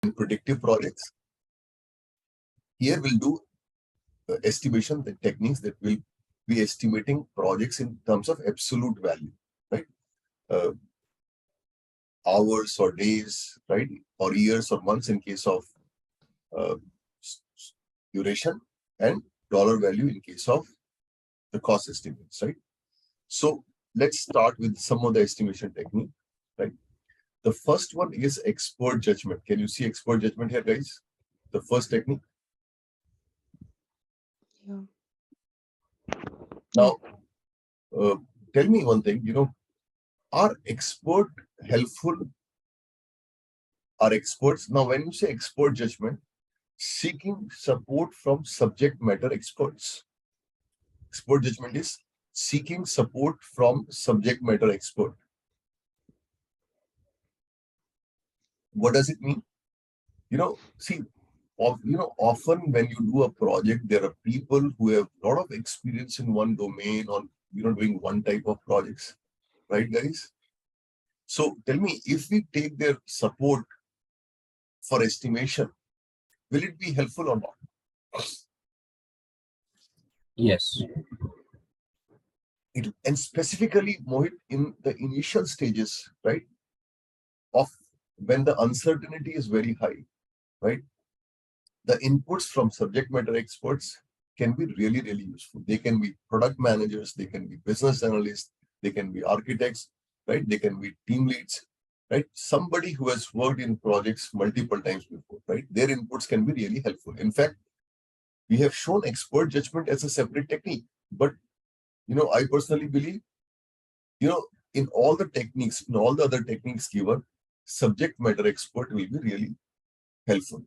in predictive projects. Here we'll do estimation, the techniques that will be estimating projects in terms of absolute value, right? Uh, Hours or days, right? Or years or months in case of uh, duration, and dollar value in case of the cost estimates, right? So let's start with some of the estimation technique, right? The first one is expert judgment. Can you see expert judgment here, guys? The first technique. Yeah. Now, tell me one thing, are expert helpful? Are experts, now when you say expert judgment, seeking support from subject matter experts. Expert judgment is seeking support from subject matter expert. What does it mean? See, often when you do a project, there are people who have a lot of experience in one domain on, doing one type of projects, right, guys? So tell me, if we take their support for estimation, will it be helpful or not? Yes. And specifically, Mohit, in the initial stages, right, of when the uncertainty is very high, right, the inputs from subject matter experts can be really, really useful. They can be product managers, they can be business analysts, they can be architects, right? They can be team leads, right? Somebody who has worked in projects multiple times before, right? Their inputs can be really helpful. In fact, we have shown expert judgment as a separate technique, but I personally believe, in all the techniques, in all the other techniques given, subject matter expert will be really helpful.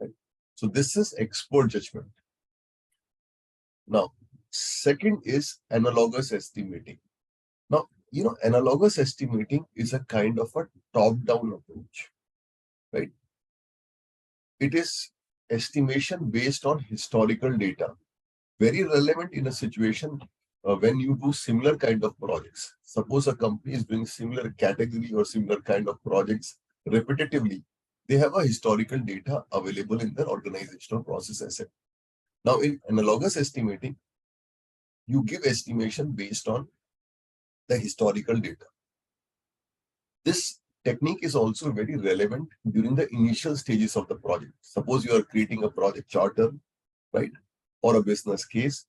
Right? So this is expert judgment. Now, second is analogous estimating. Now, analogous estimating is a kind of a top-down approach, right? It is estimation based on historical data, very relevant in a situation when you do similar kind of projects. Suppose a company is doing similar category or similar kind of projects repetitively. They have a historical data available in their organizational process asset. Now, in analogous estimating, you give estimation based on the historical data. This technique is also very relevant during the initial stages of the project. Suppose you are creating a project charter, right, or a business case.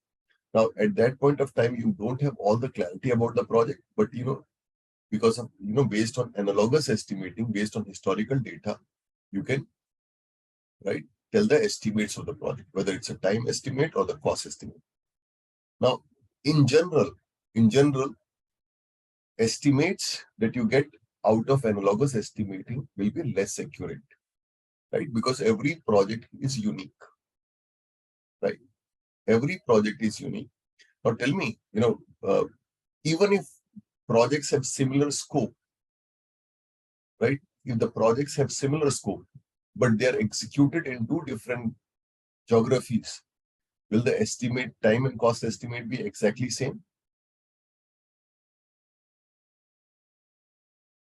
Now, at that point of time, you don't have all the clarity about the project, but because of based on analogous estimating, based on historical data, you can tell the estimates of the project, whether it's a time estimate or the cost estimate. Now, in general, estimates that you get out of analogous estimating will be less accurate, right? Because every project is unique, right? Every project is unique. Now, tell me, even if projects have similar scope, right? If the projects have similar scope, but they are executed in two different geographies, will the estimate, time and cost estimate be exactly same?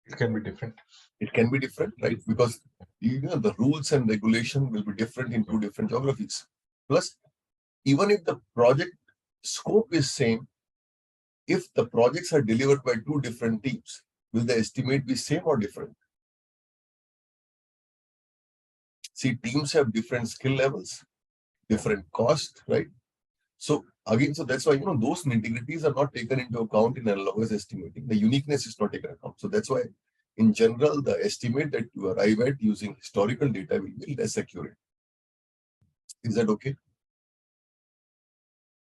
It can be different. It can be different, right? Because the rules and regulation will be different in two different geographies. Plus, even if the project scope is same, if the projects are delivered by two different teams, will the estimate be same or different? See, teams have different skill levels, different cost, right? So again, so that's why those nitty-gritties are not taken into account in analogous estimating. The uniqueness is not taken into account. So that's why, in general, the estimate that you arrive at using historical data will be less accurate. Is that okay?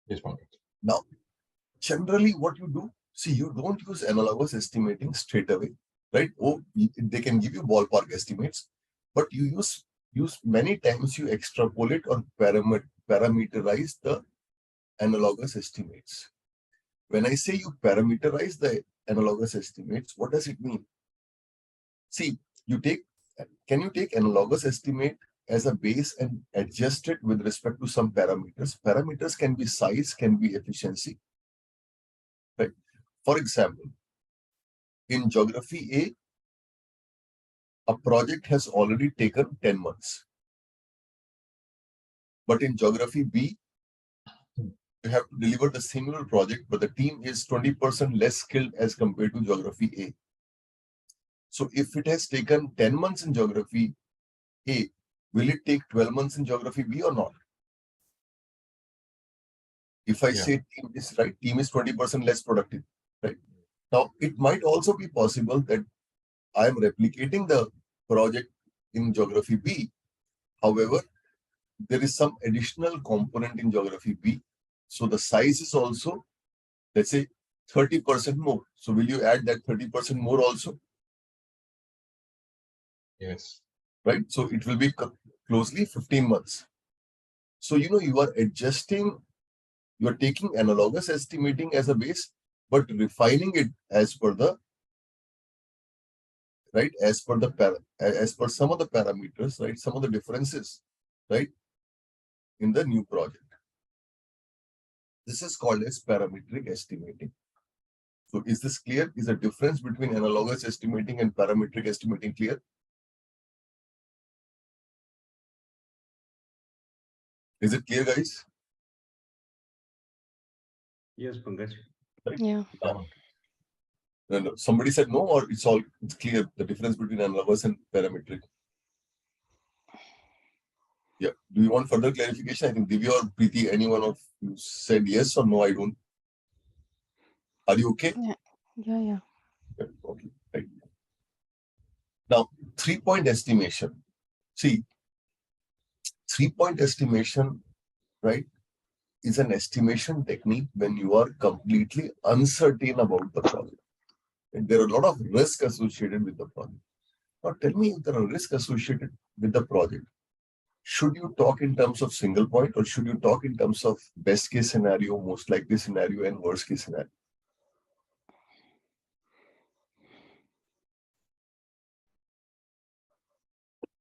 Yes, Pankaj. Now, generally, what you do, see, you don't use analogous estimating straight away, right? Oh, they can give you ballpark estimates, but you use many times you extrapolate or parameterize the analogous estimates. When I say you parameterize the analogous estimates, what does it mean? See, can you take analogous estimate as a base and adjust it with respect to some parameters? Parameters can be size, can be efficiency. Right? For example, in geography A, a project has already taken 10 months. But in geography B, you have to deliver the similar project, but the team is 20% less skilled as compared to geography A. So if it has taken 10 months in geography A, will it take 12 months in geography B or not? If I say team is right, team is 20% less productive, right? Now, it might also be possible that I am replicating the project in geography B. However, there is some additional component in geography B. So the size is also, let's say, 30% more. So will you add that 30% more also? Yes. Right? So it will be closely 15 months. So, you are adjusting, you are taking analogous estimating as a base, but refining it as per the, right, as per some of the parameters, right, some of the differences, right, in the new project. This is called as parametric estimating. So is this clear? Is the difference between analogous estimating and parametric estimating clear? Is it clear, guys? Yes, Pankaj. Right? Yeah. No. Somebody said no, or it's clear, the difference between analogous and parametric. Yeah. Do you want further clarification? I think Divya or Preeti, anyone of you said yes or no, I don't. Are you okay? Yeah. Okay. Right. Now, 3-point estimation. See, 3-point estimation, right, is an estimation technique when you are completely uncertain about the project. And there are a lot of risk associated with the project. Now, tell me, if there are risks associated with the project, should you talk in terms of single point, or should you talk in terms of best case scenario, most likely scenario, and worst case scenario?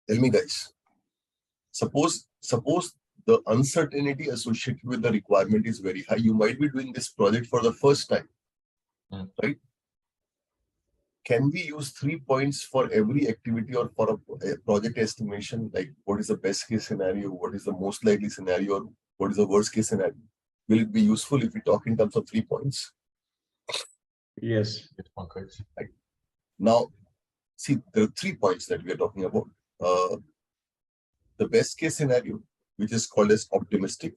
Tell me, guys. Suppose the uncertainty associated with the requirement is very high. You might be doing this project for the first time, right? Can we use 3 points for every activity or for a project estimation? Like, what is the best case scenario? What is the most likely scenario? Or what is the worst case scenario? Will it be useful if we talk in terms of 3 points? Yes. Right. Now, see, there are 3 points that we are talking about. The best case scenario, which is called as optimistic.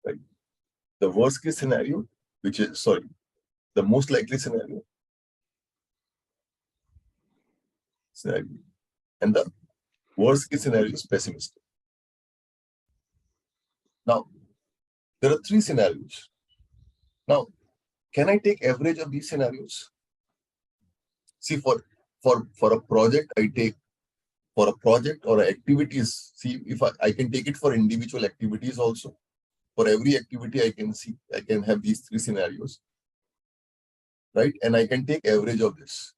Right. The worst case scenario, which is, the most likely scenario. And the worst case scenario is pessimistic. Now, there are 3 scenarios. Now, can I take average of these scenarios? See, for a project, I take for a project or activities. See, if I can take it for individual activities also. For every activity, I can have these 3 scenarios, right? And I can take average of this,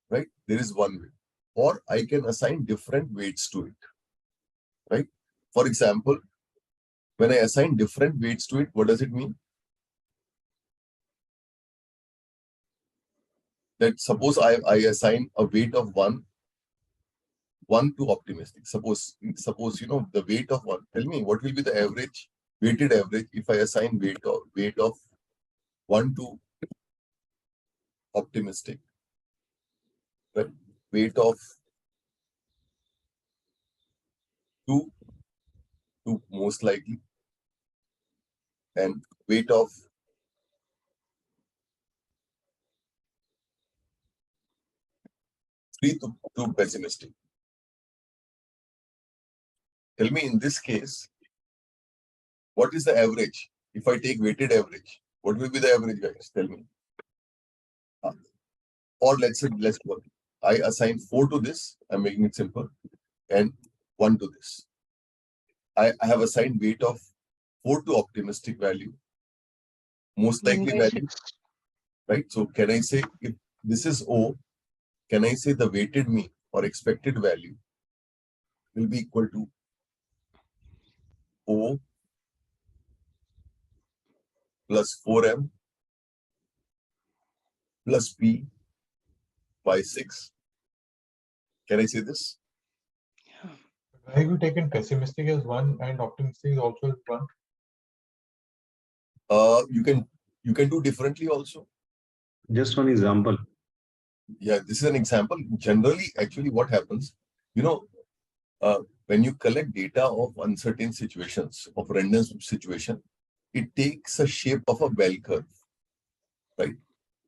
right? There is one way, or I can assign different weights to it, right? For example, when I assign different weights to it, what does it mean? That suppose I assign a weight of one to optimistic. Suppose the weight of one. Tell me what will be the average, weighted average, if I assign weight of 1 to optimistic, right? Weight of 2 to most likely, and weight of 3 to pessimistic. Tell me, in this case, what is the average? If I take weighted average, what will be the average, guys? Tell me. Or let's work. I assign 4 to this. I'm making it simple, and 1 to this. I have assigned weight of 4 to optimistic value, most likely value, right? So can I say, if this is O, can I say the weighted mean or expected value will be equal to O plus 4M plus P by 6. Can I say this? Have you taken pessimistic as 1 and optimistic is also 1? You can do differently also. Just one example. Yeah, this is an example. Generally, actually, what happens, when you collect data of uncertain situations, of random situation, it takes a shape of a bell curve, right?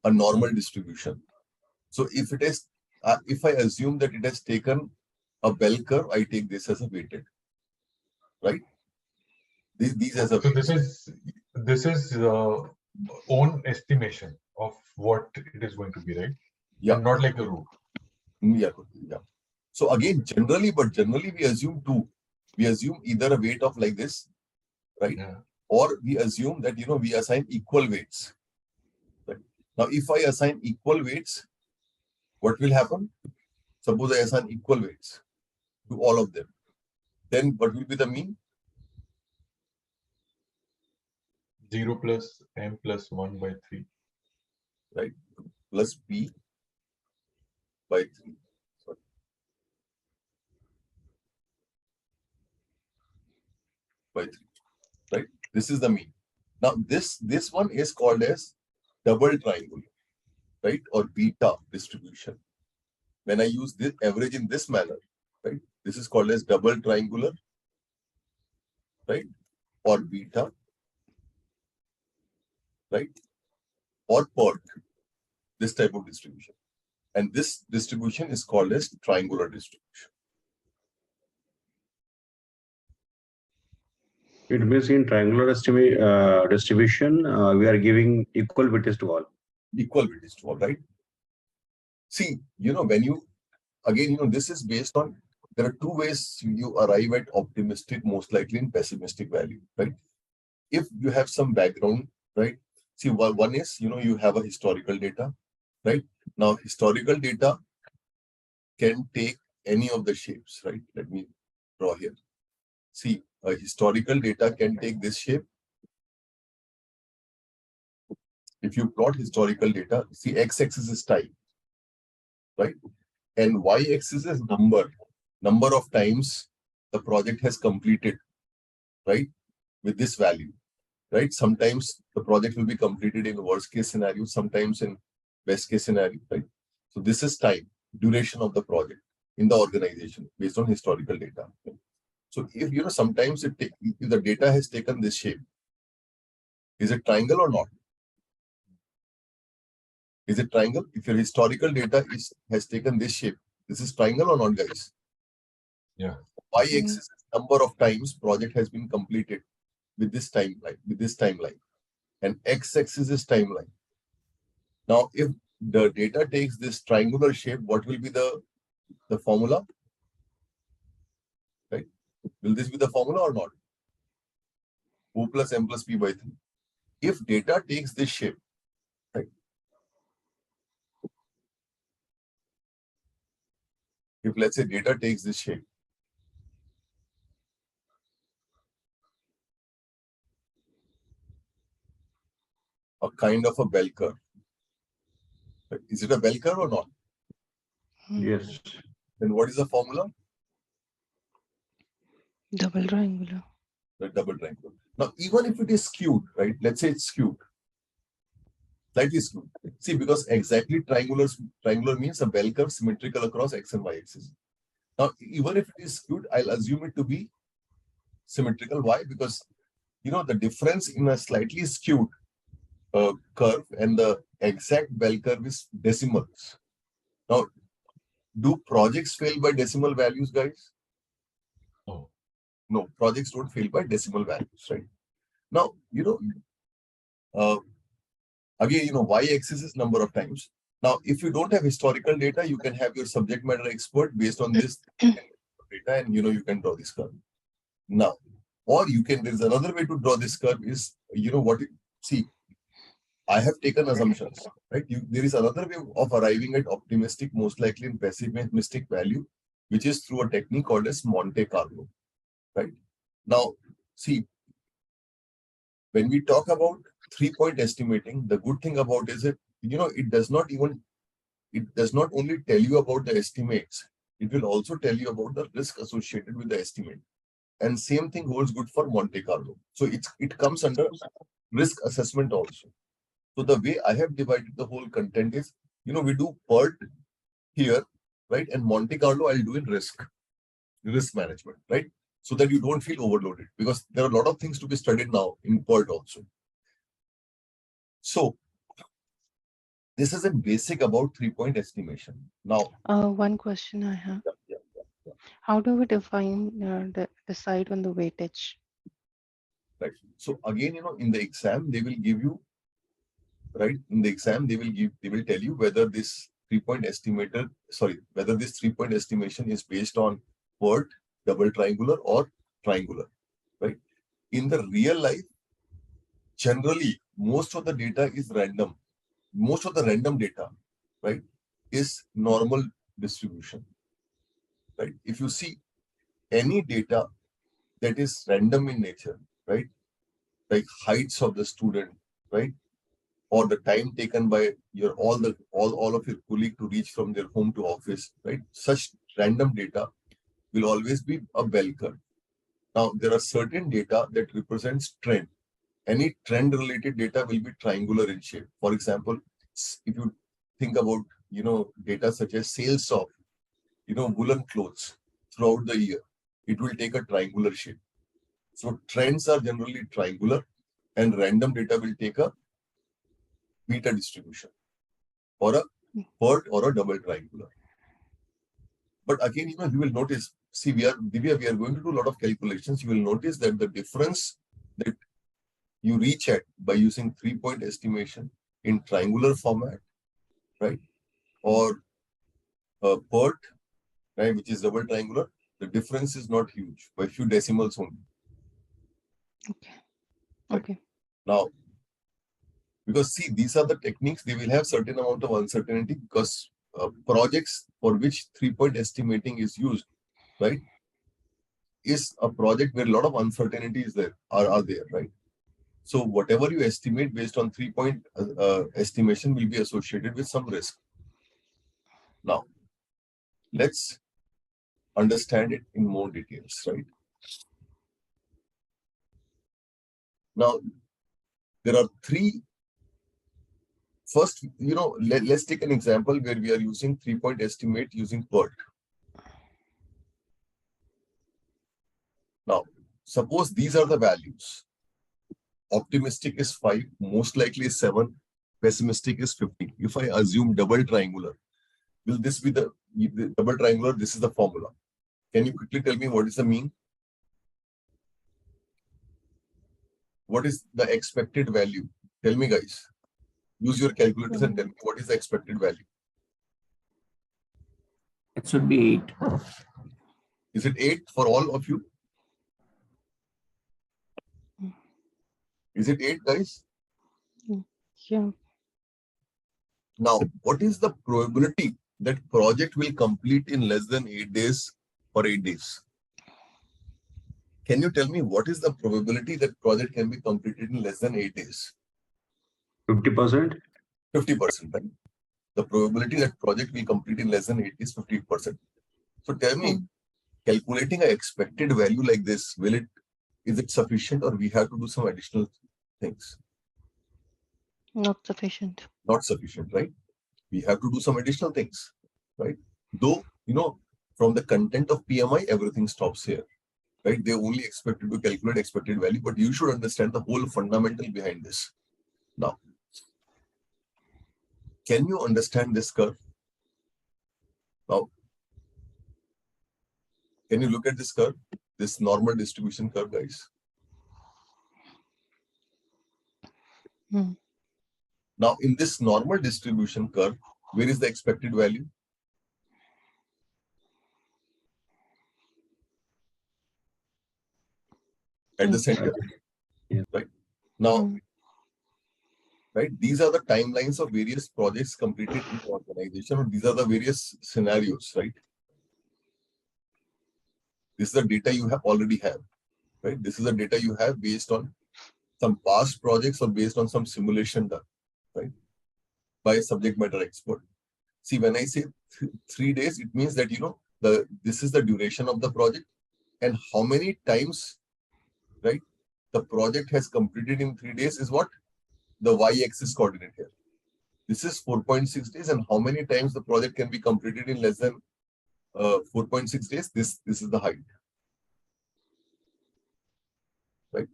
A normal distribution. So if it is, if I assume that it has taken a bell curve, I take this as a weighted, right? These as a So this is own estimation of what it is going to be, right? Yeah. And not like a rule. Yeah. So again, generally we assume two. We assume either a weight of like this, right? Yeah. Or we assume that we assign equal weights. Right? Now, if I assign equal weights, what will happen? Suppose I assign equal weights to all of them. Then what will be the mean? 0 plus m plus 1 by 3. Right? Plus P by 3. Sorry. By 3. Right? This is the mean. Now, this one is called as double triangle, right? Or beta distribution. When I use this average in this manner, right? This is called as double triangular, right? Or beta, right? Or PERT, this type of distribution. And this distribution is called as triangular distribution. It means in triangular distribution, we are giving equal weightage to all. Equal weightage to all, right? See, when you, again, this is based on, there are two ways you arrive at optimistic, most likely, and pessimistic value, right? If you have some background, right? See, one is, you have a historical data, right? Now, historical data can take any of the shapes, right? Let me draw here. See, a historical data can take this shape. If you plot historical data, see, x-axis is time, right? And y-axis is number of times the project has completed, right? With this value, right? Sometimes the project will be completed in worst case scenario, sometimes in best case scenario, right? So this is time, duration of the project in the organization based on historical data. Right? So if sometimes if the data has taken this shape, is it triangle or not? Is it triangle? If your historical data has taken this shape, this is triangle or not, guys? Yeah. Y-axis is number of times project has been completed with this timeline, and x-axis is timeline. Now, if the data takes this triangular shape, what will be the formula? Right? Will this be the formula or not? O plus m plus p by 3. If data takes this shape, right? If let's say data takes this shape, a kind of a bell curve. Right? Is it a bell curve or not? Yes. Then what is the formula? Double triangular. The double triangle. Now, even if it is skewed, right? Let's say it's skewed, slightly skewed. See, because exactly triangular means a bell curve symmetrical across x and y axis. Now, even if it is skewed, I'll assume it to be symmetrical. Why? Because the difference in a slightly skewed curve and the exact bell curve is decimals. Now, do projects fail by decimal values, guys? Oh. No, projects don't fail by decimal values, right? Now, again, y-axis is number of times. Now, if you don't have historical data, you can have your subject matter expert based on this data, and you can draw this curve. Now, or there's another way to draw this curve is, see, I have taken assumptions, right? There is another way of arriving at optimistic, most likely, and pessimistic value, which is through a technique called as Monte Carlo, right? Now, see, when we talk about 3-point estimating, the good thing about is it does not only tell you about the estimates, it will also tell you about the risk associated with the estimate. And same thing holds good for Monte Carlo. So it comes under risk assessment also. So the way I have divided the whole content is, we do PERT here, right? And Monte Carlo I'll do in risk management, right? So that you don't feel overloaded, because there are a lot of things to be studied now in PERT also. So this is a basic about 3-point estimation. Now, One question I have. yeah. How do we define decide on the weightage? Right. So again, in the exam, they will give you, right? In the exam, they will tell you whether this 3-point whether this 3-point estimation is based on PERT, double triangular, or triangular, right? In the real life, generally, most of the data is random. Most of the random data, right, is normal distribution, right? If you see any data that is random in nature, right, like heights of the student, right, or the time taken by all of your colleague to reach from their home to office, right? Such random data will always be a bell curve. Now, there are certain data that represents trend. Any trend related data will be triangular in shape. For example, if you think about, data such as sales of, woolen clothes throughout the year, it will take a triangular shape. So trends are generally triangular, and random data will take a beta distribution or a PERT or a double triangular. But again, you will notice, see, Divya, we are going to do a lot of calculations. You will notice that the difference that you reach at by using 3-point estimation in triangular format, right, or PERT, right, which is double triangular, the difference is not huge, by few decimals only. Okay. Right. Okay. Now, because see, these are the techniques, they will have certain amount of uncertainty, because projects for which 3-point estimating is used, right, is a project where a lot of uncertainties are there, right? So whatever you estimate based on 3-point estimation will be associated with some risk. Now, let's understand it in more details, right? Now, there are three. First, let's take an example where we are using 3-point estimate using PERT. Now, suppose these are the values. Optimistic is 5, most likely is 7, pessimistic is 50. If I assume double triangular, will this be the double triangular? This is the formula. Can you quickly tell me what is the mean? What is the expected value? Tell me, guys. Use your calculators and tell me what is the expected value. It should be 8. Is it 8 for all of you? Is it 8, guys? Yeah. Now, what is the probability that project will complete in less than 8 days or 8 days? Can you tell me what is the probability that project can be completed in less than 8 days? 50%. 50%, right? The probability that project will complete in less than 8 days is 50%. So tell me, calculating an expected value like this, is it sufficient, or we have to do some additional things? Not sufficient. Not sufficient, right? We have to do some additional things, right? Though, from the content of PMI, everything stops here, right? They only expect you to calculate expected value, but you should understand the whole fundamental behind this. Now, can you understand this curve? Now, can you look at this curve, this normal distribution curve, guys? Now, in this normal distribution curve, where is the expected value? At the center, right? Now, right, these are the timelines of various projects completed in the organization, or these are the various scenarios, right? This is the data you already have, right? This is the data you have based on some past projects or based on some simulation done, right? by a subject matter expert. See, when I say 3 days, it means that, this is the duration of the project and how many times, right, the project has completed in 3 days is what? The y-axis coordinate here. This is 4.6 days, and how many times the project can be completed in less than 4.6 days? This is the height. Right.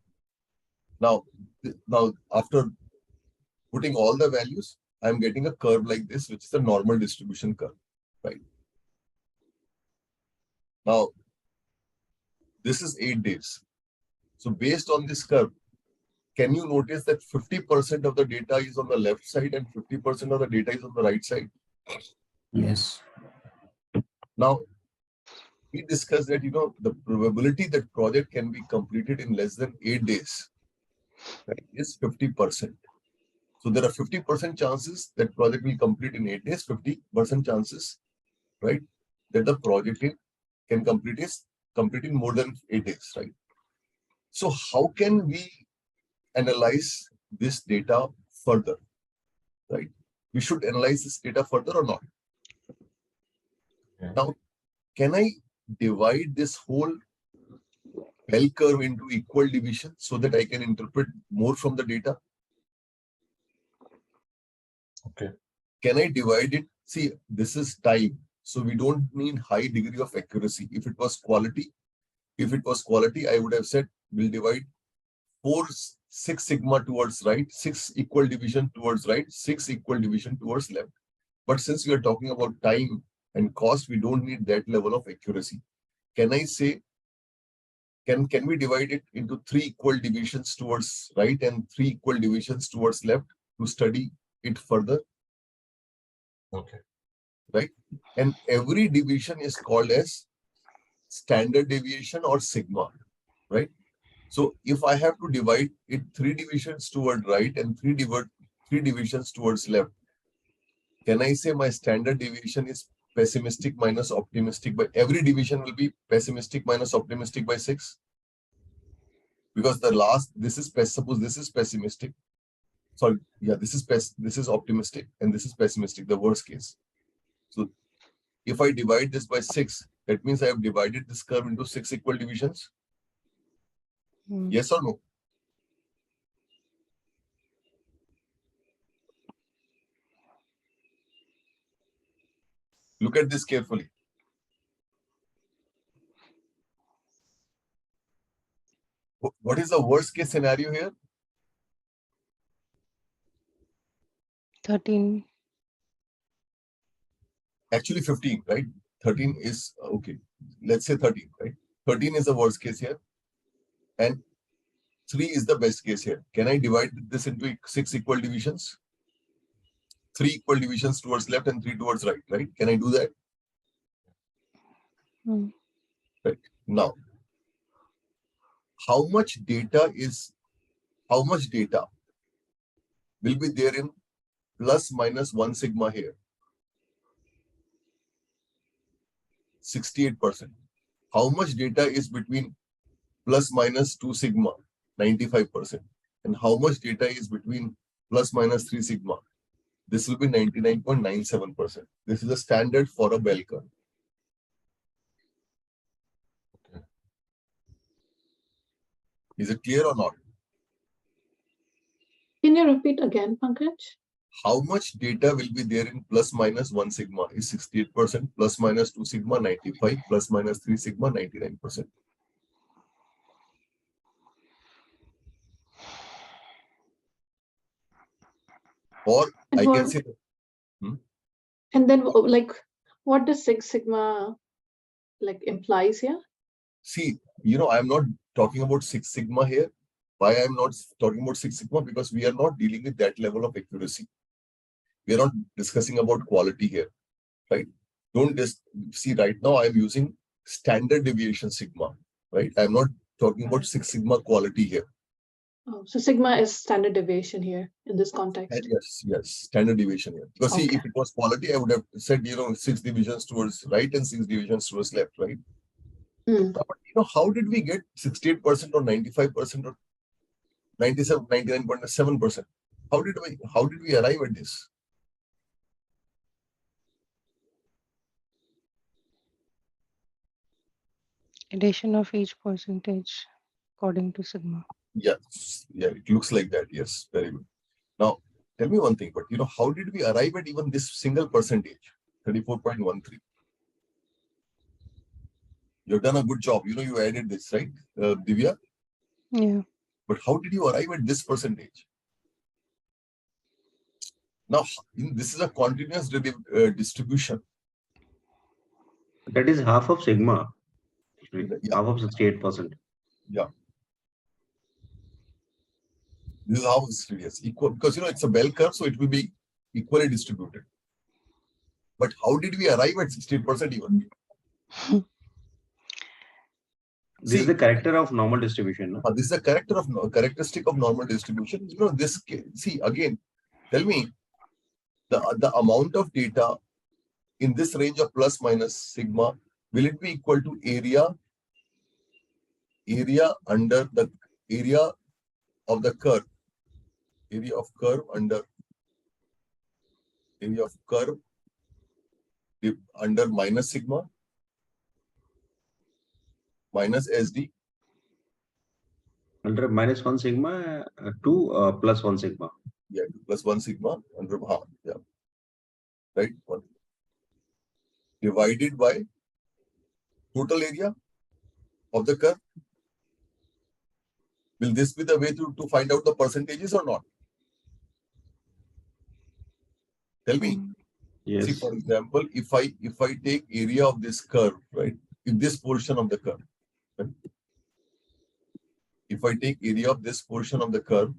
Now after putting all the values, I'm getting a curve like this, which is a normal distribution curve. Right. Now, this is 8 days. So based on this curve, can you notice that 50% of the data is on the left side and 50% of the data is on the right side? Yes. Now, we discussed that, the probability that project can be completed in less than 8 days, right, is 50%. So there are 50% chances that project will complete in 8 days, 50% chances, right, that the project can complete in more than 8 days, right? So how can we analyze this data further, right? We should analyze this data further or not? Yeah. Now, can I divide this whole bell curve into equal divisions so that I can interpret more from the data? Okay. Can I divide it? See, this is time, so we don't need high degree of accuracy. If it was quality, I would have said we'll divide 6 sigma towards right, 6 equal division towards right, 6 equal division towards left. But since we are talking about time and cost, we don't need that level of accuracy. Can I say, can we divide it into 3 equal divisions towards right and 3 equal divisions towards left to study it further? Okay. Right? And every division is called as standard deviation or sigma, right? So if I have to divide it 3 divisions toward right and 3 divisions towards left, can I say my standard deviation is pessimistic minus optimistic by every division will be pessimistic minus optimistic by 6? Because suppose this is pessimistic. Sorry, yeah, this is optimistic and this is pessimistic, the worst case. So if I divide this by 6, that means I have divided this curve into 6 equal divisions. Yes or no? Look at this carefully. What is the worst case scenario here? 13. Actually 15, right? 13 is okay. Let's say 13, right? 13 is the worst case here. And 3 is the best case here. Can I divide this into 6 equal divisions? 3 equal divisions towards left and 3 towards right, right? Can I do that? Right. Now, how much data will be there in plus minus 1 sigma here? 68%. How much data is between plus minus 2 sigma? 95%. And how much data is between plus minus 3 sigma? This will be 99.97%. This is the standard for a bell curve. Okay. Is it clear or not? Can you repeat again, Pankaj? How much data will be there in plus minus 1 sigma is 68%, plus minus 2 sigma 95, plus minus 3 sigma 99%. Or And I what- can say, And then, like, what does 6 sigma like implies here? see, I'm not talking about 6 sigma here. Why I'm not talking about 6 sigma? Because we are not dealing with that level of accuracy. We are not discussing about quality here, right? Don't just see right now I'm using standard deviation sigma, right? I'm not talking about 6 sigma quality here. Oh, so sigma is standard deviation here in this context. And yes, standard deviation here. Because see, Okay. if it was quality, I would have said, 6 divisions towards right and 6 divisions towards left, right? But how did we get 68% or 95% or 97, 99.7%? How did we arrive at this? Addition of each percentage according to sigma. Yes, yeah, it looks like that. Yes, very good. Now, tell me one thing, but how did we arrive at even this single percentage, 34.13? You've done a good job. You added this, right, Divya? Yeah. But how did you arrive at this percentage? Now, this is a continuous distribution. That is half of sigma. Yeah. Half of 68%. Yeah. This is how it's serious. Equal, because it's a bell curve, so it will be equally distributed. But how did we arrive at 16% even? This is the character of normal distribution. No? This is a characteristic of normal distribution. This, see, again, tell me the amount of data in this range of plus minus sigma, will it be equal to area under the area of the curve, area of curve under area of curve under minus sigma minus SD? Under -1 sigma to +1 sigma. Yeah, plus 1 sigma under yeah, right, 1 divided by total area of the curve. Will this be the way to find out the percentages or not? Tell me. Yes. See, for example, if I take area of this curve, right? In this portion of the curve, right? If I take area of this portion of the curve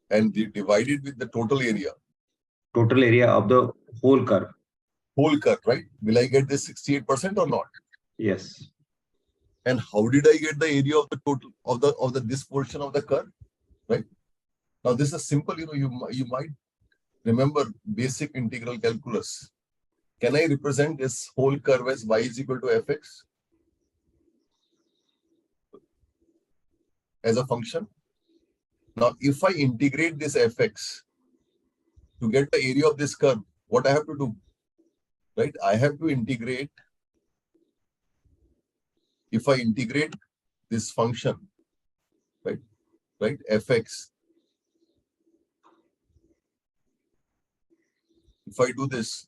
and divide it with the total area. Total area of the whole curve. Whole curve, right? Will I get this 68% or not? Yes. And how did I get the area of the total of this portion of the curve, right? Now this is simple. You might remember basic integral calculus. Can I represent this whole curve as y is equal to fx as a function? Now, if I integrate this fx to get the area of this curve, what I have to do, right? I have to integrate. If I integrate this function, right, fx. If I do this,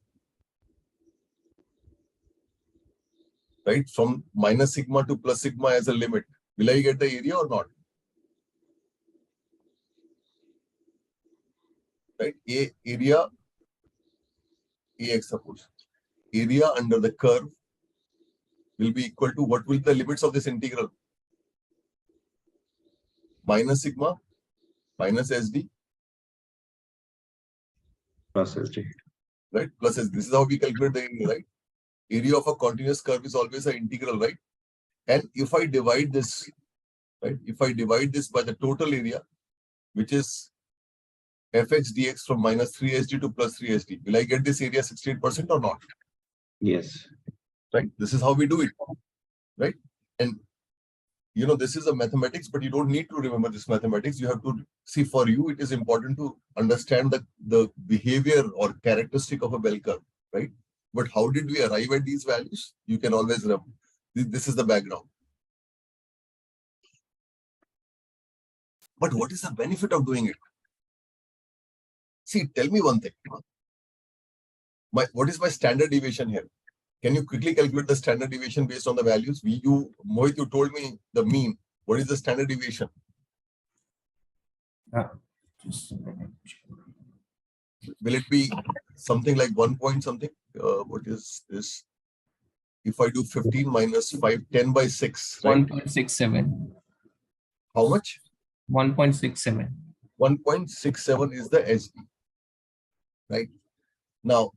right, from minus sigma to plus sigma as a limit, will I get the area or not? Right, area ax, suppose area under the curve will be equal to what will the limits of this integral? Minus sigma minus SD Plus SD. right, plus SD. This is how we calculate the area, right? Area of a continuous curve is always an integral, right? And if I divide this, right, if I divide this by the total area, which is fx dx from minus 3SD to plus 3SD, will I get this area 68% or not? Yes. Right? This is how we do it, right? And this is a mathematics, but you don't need to remember this mathematics. You have to see, for you, it is important to understand the behavior or characteristic of a bell curve, right? But how did we arrive at these values? You can always remember. This is the background. But what is the benefit of doing it? See, tell me one thing. What is my standard deviation here? Can you quickly calculate the standard deviation based on the values? Mohit, you told me the mean. What is the standard deviation? Just a minute. Will it be something like 1 point something? What is this? If I do 15 minus 5, 10 by 6, right? 1.67. How much? 1.67. 1.67 is the SD, right? Now,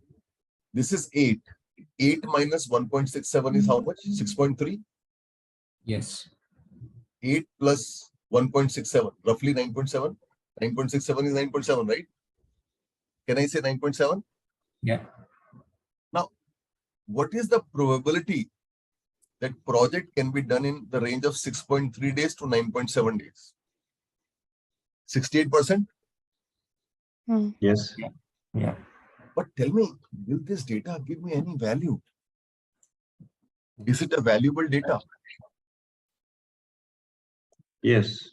this is 8. 8 minus 1.67 is how much? 6.3? Yes. 8 plus 1.67, roughly 9.7. 9.67 is 9.7, right? Can I say 9.7? Yeah. Now, what is the probability that project can be done in the range of 6.3 days to 9.7 days? 68%? Yes. Yeah. But tell me, will this data give me any value? Is it a valuable data? Yes.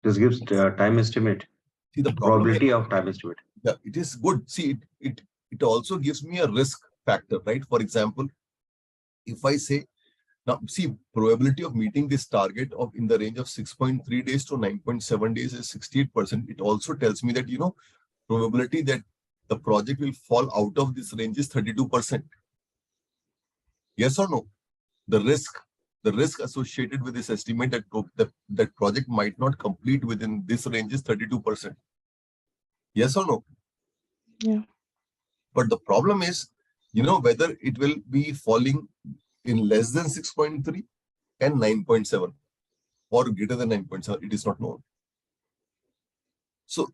This gives time estimate, See, the problem probability is, of time estimate. yeah, it is good. See, it also gives me a risk factor, right? For example, if I say, now see, probability of meeting this target of in the range of 6.3 days to 9.7 days is 68%. It also tells me that, probability that the project will fall out of this range is 32%. Yes or no? The risk associated with this estimate that project might not complete within this range is 32%. Yes or no? Yeah. But the problem is, whether it will be falling in less than 6.3 and 9.7 or greater than 9.7, it is not known. So,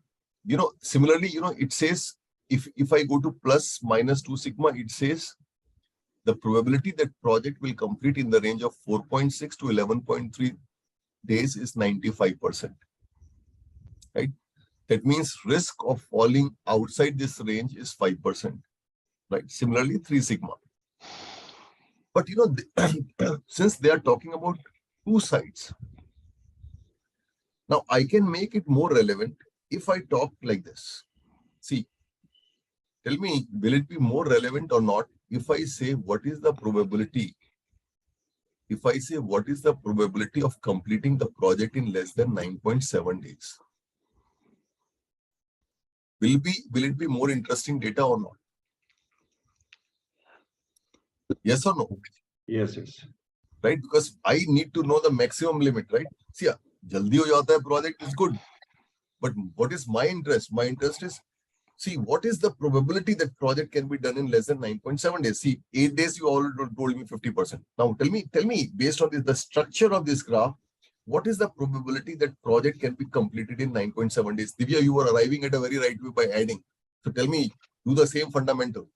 similarly, it says if I go to plus minus 2 sigma, it says the probability that project will complete in the range of 4.6 to 11.3 days is 95%. Right? That means risk of falling outside this range is 5%. Right? Similarly, 3 sigma. But since they are talking about two sides, now I can make it more relevant if I talk like this. See, tell me, will it be more relevant or not if I say what is the probability? If I say what is the probability of completing the project in less than 9.7 days? Will it be more interesting data or not? Yes or no? Yes, yes. Right? Because I need to know the maximum limit, right? See, jaldi ho jata hai project is good. But what is my interest? My interest is, see, what is the probability that project can be done in less than 9.7 days? See, 8 days, you already told me 50%. Now, tell me, based on the structure of this graph, what is the probability that project can be completed in 9.7 days? Divya, you are arriving at a very right way by adding. So tell me, do the same fundamental.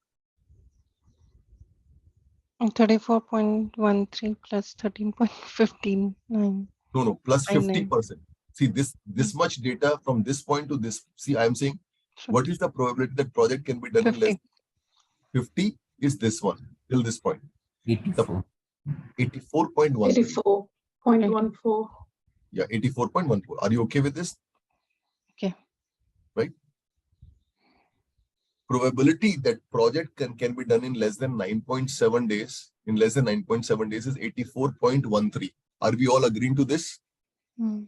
34.13 plus 13.159. No, plus 99. 50%. See, this much data from this point to this. See, I am saying, what is the probability that project can be done in less 50. 50 is this one, till this point. 84. 84.14. 84.14. Yeah, 84.14. Are you okay with this? Okay. Right? Probability that project can be done in less than 9.7 days, is 84.13. Are we all agreeing to this? Mm.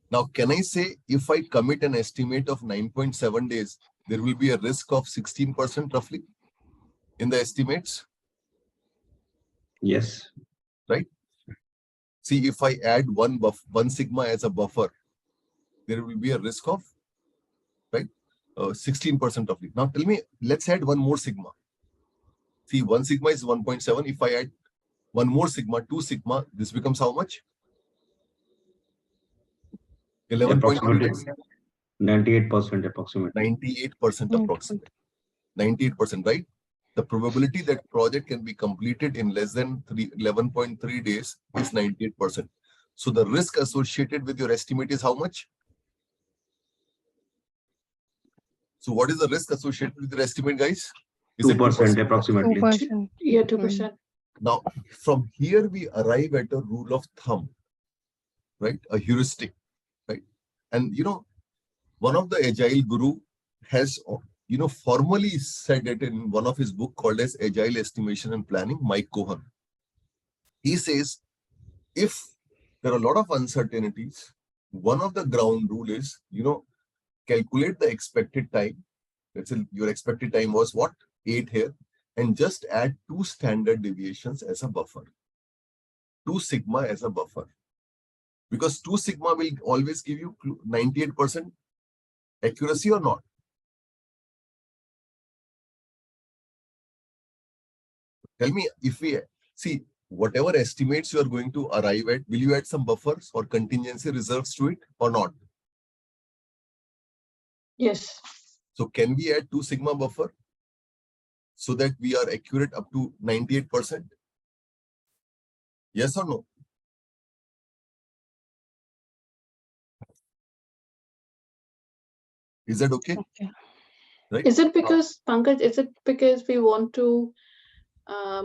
Now, can I say if I commit an estimate of 9.7 days, there will be a risk of 16% roughly in the estimates? Yes. Right? See, if I add one sigma as a buffer, there will be a risk of, right, 16% of it. Now tell me, let's add one more sigma. See, 1 sigma is 1.7. If I add one more sigma, 2 sigma, this becomes how much? 11.3. Approximately 98% approximately. 98% approximate. 98%, right? The probability that project can be completed in less than 11.3 days is 98%. So the risk associated with your estimate is how much? So what is the risk associated with your estimate, guys? Is it 2% approximately. 2%. Yeah, 2%. Now, from here we arrive at a rule of thumb, right? A heuristic, right? And one of the Agile guru has, formally said it in one of his book called as Agile Estimation and Planning, Mike Cohen. He says, if there are a lot of uncertainties, one of the ground rule is, calculate the expected time. Let's say your expected time was what? 8 here. And just add 2 standard deviations as a buffer. 2 sigma as a buffer. Because 2 sigma will always give you 98% accuracy or not. Tell me, if we see whatever estimates you are going to arrive at, will you add some buffers or contingency reserves to it or not? Yes. So can we add 2 sigma buffer so that we are accurate up to 98%? Yes or no? Is that okay? Okay. right? Is it because, Pankaj, is it because we want to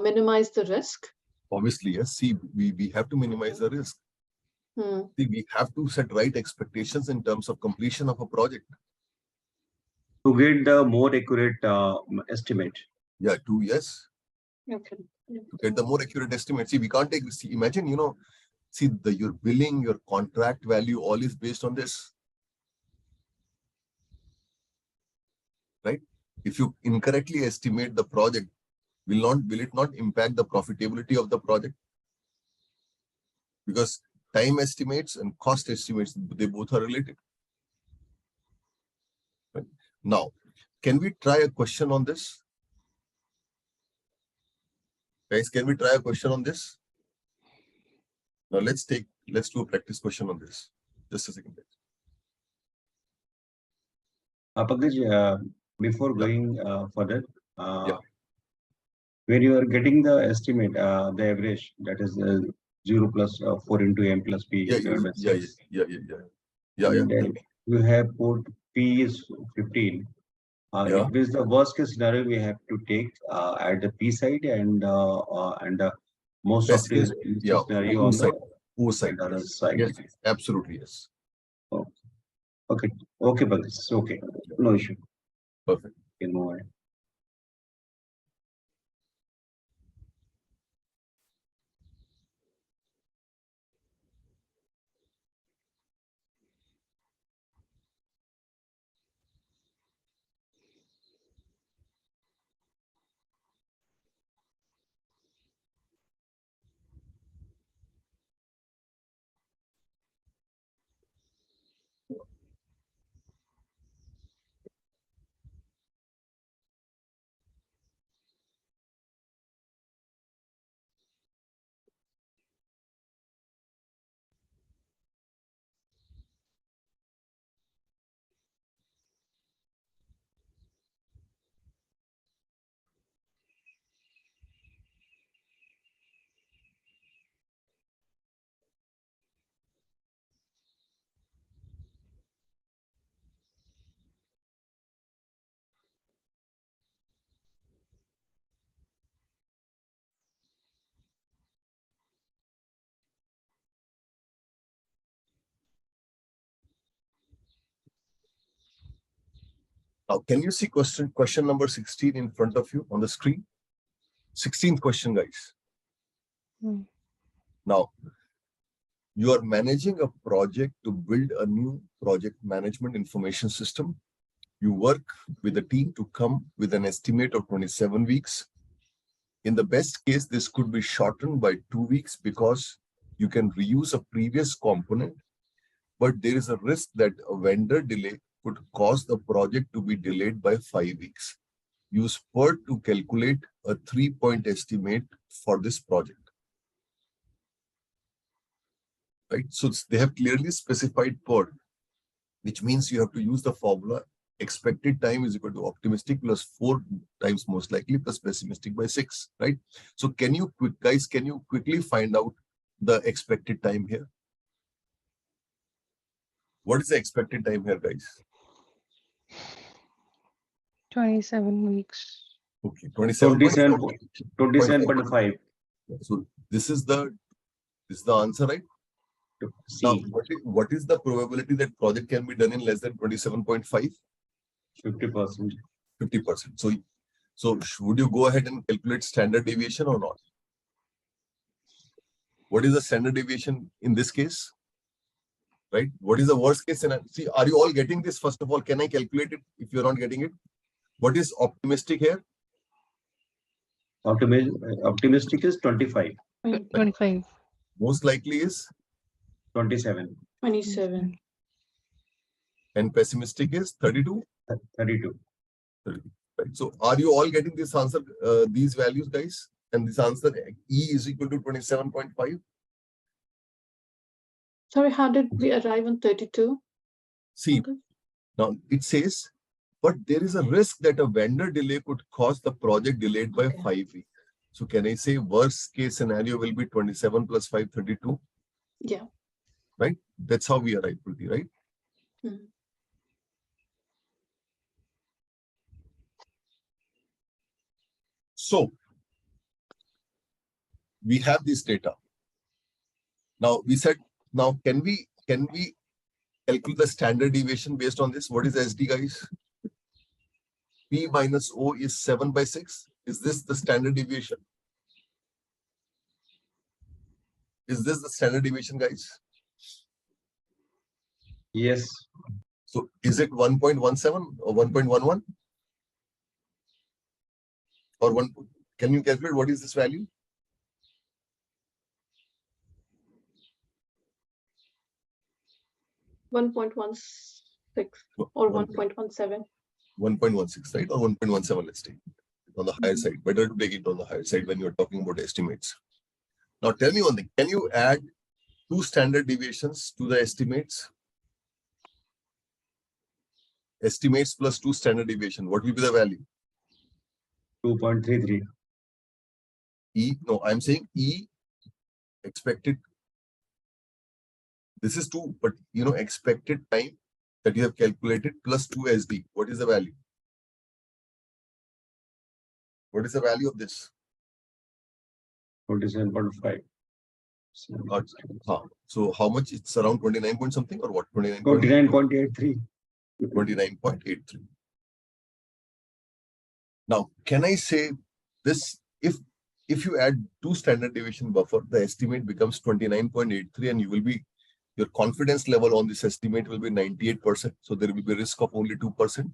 minimize the risk? Obviously, yes. See, we have to minimize the risk. Hmm. See, we have to set right expectations in terms of completion of a project. To get the more accurate estimate. Yeah, 2 years Okay. to get the more accurate estimate. See, we can't take, see, imagine, see, your billing, your contract value, all is based on this. Right? If you incorrectly estimate the project, will it not impact the profitability of the project? Because time estimates and cost estimates, they both are related. Right? Now, can we try a question on this? Guys, can we try a question on this? Now let's do a practice question on this. Just a second. Pankaj, before Yeah. going further, Yeah. when you are getting the estimate, the average, that is 0 plus 4 into M plus P Yeah. divided by 6. Yeah. And then you have put P is 15. Yeah. It means the worst case scenario we have to take at the P side and most Best case, optimistic yeah, scenario O on side. the O side. other Yes. side. Yes. Absolutely, yes. Okay, but it's okay. No issue. Perfect. You can move on. Now, can you see question number 16 in front of you on the screen? 16th question, guys. Hmm. Now, you are managing a project to build a new project management information system. You work with a team to come with an estimate of 27 weeks. In the best case, this could be shortened by 2 weeks because you can reuse a previous component, but there is a risk that a vendor delay could cause the project to be delayed by 5 weeks. Use PERT to calculate a 3-point estimate for this project. Right? So they have clearly specified PERT, which means you have to use the formula expected time is equal to optimistic plus 4 times most likely plus pessimistic by 6, right? So can you quickly find out the expected time here? What is the expected time here, guys? 27 weeks. Okay, 27.5. 27.5. So this is the answer, right? Now, C. what is the probability that project can be done in less than 27.5? 50%. 50%. So would you go ahead and calculate standard deviation or not? What is the standard deviation in this case? Right? What is the worst case scenario? See, are you all getting this? First of all, can I calculate it if you're not getting it? What is optimistic here? Optimistic is 25. 25. Most likely is 27. 27. and pessimistic is 32. 32. Right. So are you all getting this answer, these values, guys? And this answer E is equal to 27.5. Sorry, how did we arrive on 32? See, now it says, but there is a risk that a vendor delay could cause the project delayed by 5 weeks. So can I say worst case scenario will be 27 plus 5, 32? Yeah. Right? That's how we arrive, Priti, right? Mhm. So we have this data. Now we said, now can we calculate the standard deviation based on this? What is SD, guys? P minus O is 7/6. Is this the standard deviation? Is this the standard deviation, guys? Yes. So is it 1.17 or 1.11? Or one? Can you calculate what is this value? One 1.16 or 1.17. 1.16, right? Or 1.17, let's take it on the higher side. Better to take it on the higher side when you're talking about estimates. Now tell me one thing. Can you add two standard deviations to the estimates? Estimates plus two standard deviation. What will be the value? 2.33. E, no, I'm saying E expected. This is 2, but you know, expected time that you have calculated plus 2 SD. What is the value? What is the value of this? 27.5. So how much? It's around 29 point something or what? 29.83. 29.83. Now, can I say this? If you add two standard deviation buffer, the estimate becomes 29.83, and you will be, your confidence level on this estimate will be 98%. So there will be a risk of only 2%.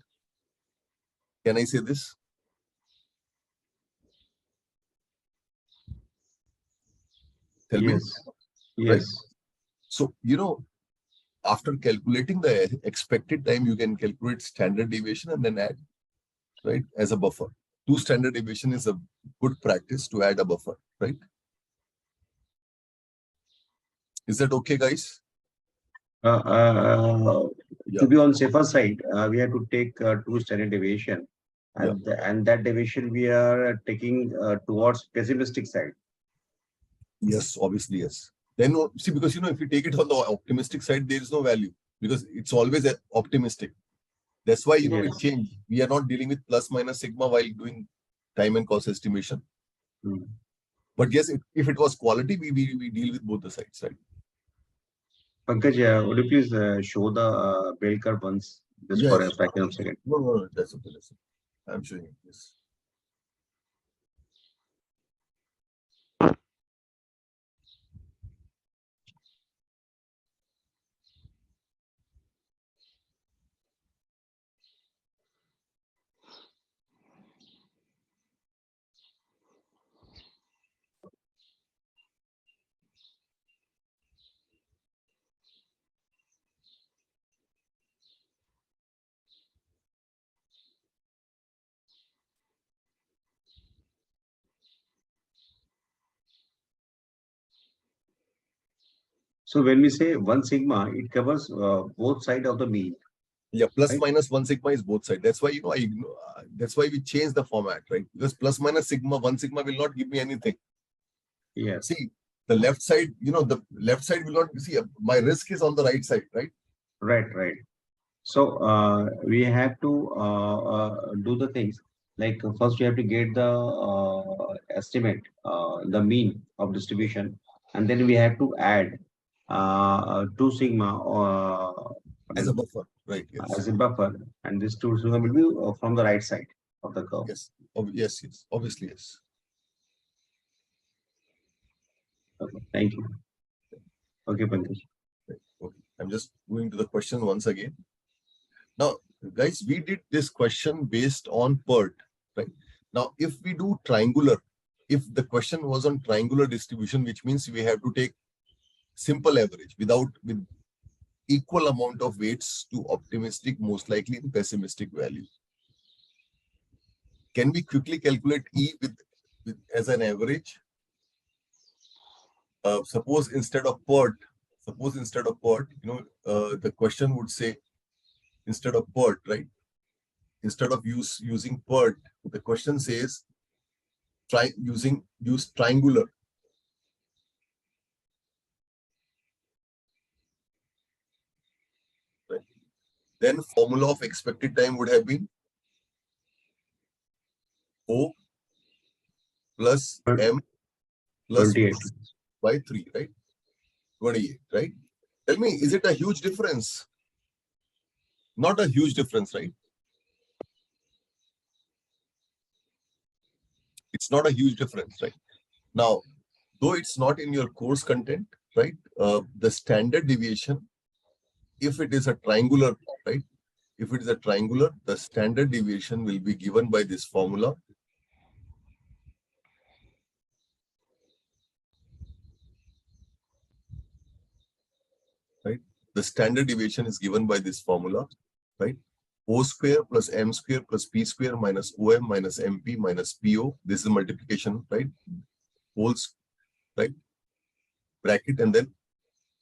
Can I say this? Tell me. Yes. Yes. So, you know, after calculating the expected time, you can calculate standard deviation and then add, right, as a buffer. Two standard deviation is a good practice to add a buffer, right? Is that okay, guys? To be on safer side, we have to take two standard deviation, and and that deviation we are taking towards pessimistic side. Yes, obviously, yes. Then see, because you know, if you take it on the optimistic side, there is no value because it's always optimistic. That's why, you know, it changed. We are not dealing with plus minus sigma while doing time and cost estimation. But yes, if it was quality, we deal with both the sides, right? Pankaj, would you please show the bell curve once, just for a fraction of a second? No, that's okay. I'm showing it. Yes. So when we say 1 sigma, it covers both sides of the mean. Yeah, plus right? minus 1 sigma is both sides. That's why, you know, that's why we change the format, right? Because plus minus sigma, 1 sigma will not give me anything. Yes. See, the left side, you know, the left side will not see. My risk is on the right side, right? Right. So we have to do the things like first we have to get the estimate, the mean of distribution, and then we have to add 2 sigma As a buffer, right? Yes. as a buffer, and this 2 sigma will be from the right side of the curve. Yes. Yes. Obviously, yes. Okay, thank you. Okay, Pankaj. Okay. I'm just going to the question once again. Now, guys, we did this question based on PERT, right? Now, if we do triangular, if the question was on triangular distribution, which means we have to take simple average with equal amount of weights to optimistic, most likely, and pessimistic values. Can we quickly calculate E with as an average? Suppose instead of PERT, you know, the question would say instead of PERT, right? Instead of using PERT, the question says use triangular. Right? Then formula of expected time would have been O plus But M plus 28. by 3, right? 28, right? Tell me, is it a huge difference? Not a huge difference, right? It's not a huge difference, right? Now, though it's not in your course content, right? The standard deviation, if it is a triangular, right? If it is a triangular, the standard deviation will be given by this formula. Right? The standard deviation is given by this formula, right? O square plus M square plus P square minus OM minus MP minus PO. This is multiplication, right? Wholes, right? Bracket, and then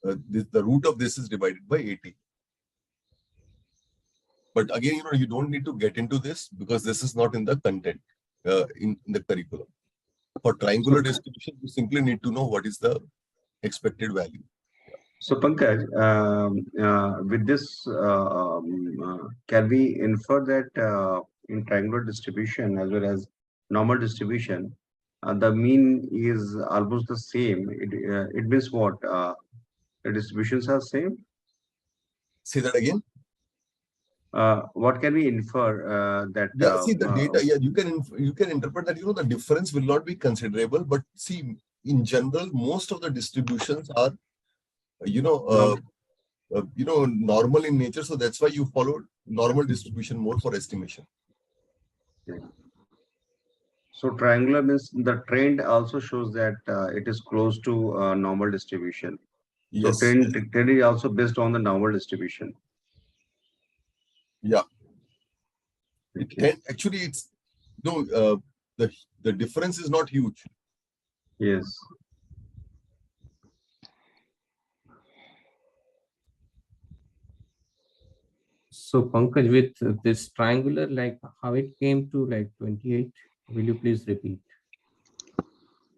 the root of this is divided by 80. But again, you don't need to get into this because this is not in the content in the curriculum. For triangular distribution, you simply need to know what is the expected value. So Pankaj, with this, can we infer that in triangular distribution as well as normal distribution, the mean is almost the same? It means what? The distributions are same. Say that again. What can we infer that? Yeah, see the data. Yeah, you can interpret that. The difference will not be considerable, but see, in general, most of the distributions are, normal in nature. So that's why you follow normal distribution more for estimation. So triangular means the trend also shows that it is close to normal distribution. So Yes. trend is also based on the normal distribution. Yeah. Okay. Actually, it's the difference is not huge. Yes. So Pankaj, with this triangular, like how it came to like 28, will you please repeat?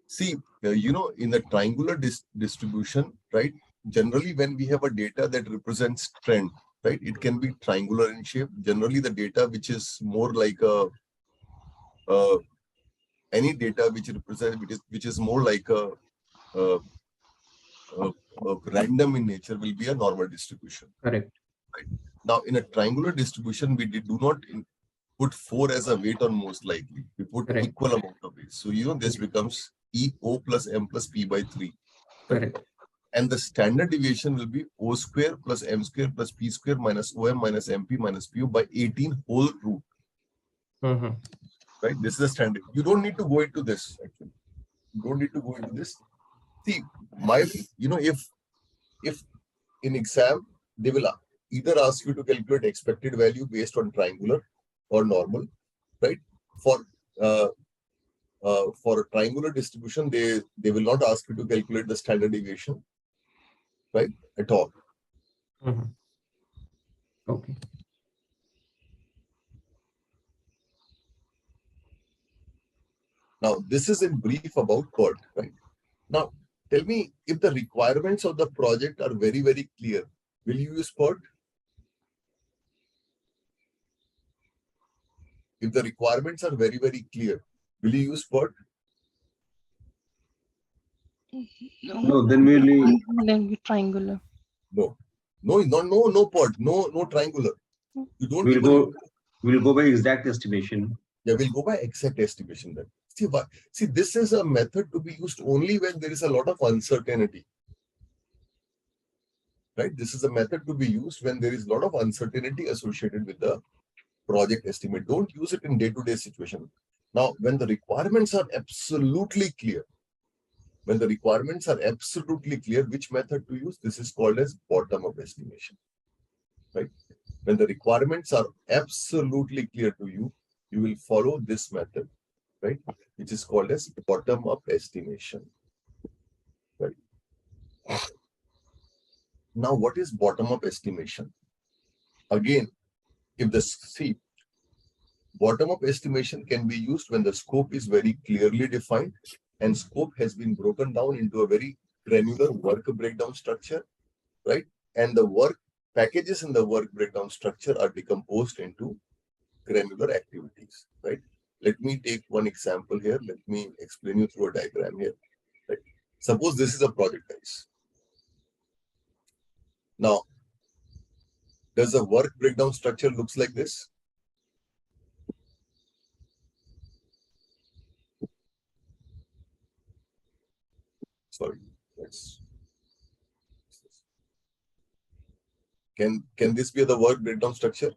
See, in the triangular distribution, right? Generally, when we have a data that represents trend, right? It can be triangular in shape. Generally, the data which is more like any data which is more like a random in nature will be a normal distribution. Correct. Right? Now, in a triangular distribution, we do not put 4 as a weight on most likely. We put Correct. equal amount of weight. So, this becomes O plus M plus P by 3. Correct. And the standard deviation will be O square plus M square plus P square minus OM minus MP minus PO by 18 whole root. Mm-hmm. Right? This is the standard. You don't need to go into this, actually. You don't need to go into this. See, if in exam, they will either ask you to calculate expected value based on triangular or normal, right? For a triangular distribution, they will not ask you to calculate the standard deviation, right? At all. Mm-hmm. Okay. Now, this is in brief about PERT, right? Now, tell me, if the requirements of the project are very, very clear, will you use PERT? If the requirements are very, very clear, will you use PERT? No, then we'll Then we triangular. No PERT, no triangular. You don't we'll even. we'll go by exact estimation. Yeah, we'll go by exact estimation then. See, this is a method to be used only when there is a lot of uncertainty. Right? This is a method to be used when there is a lot of uncertainty associated with the project estimate. Don't use it in day-to-day situation. Now, when the requirements are absolutely clear, which method to use? This is called as bottom-up estimation. Right? When the requirements are absolutely clear to you, you will follow this method, right? Which is called as bottom-up estimation. Right? Now, what is bottom-up estimation? Again, bottom-up estimation can be used when the scope is very clearly defined and scope has been broken down into a very granular work breakdown structure, right? And the work packages in the work breakdown structure are decomposed into granular activities, right? let me take one example here. Let me explain you through a diagram here. Right? Suppose this is a project, guys. Now, does the work breakdown structure looks like this? Sorry, let's. Can this be the work breakdown structure?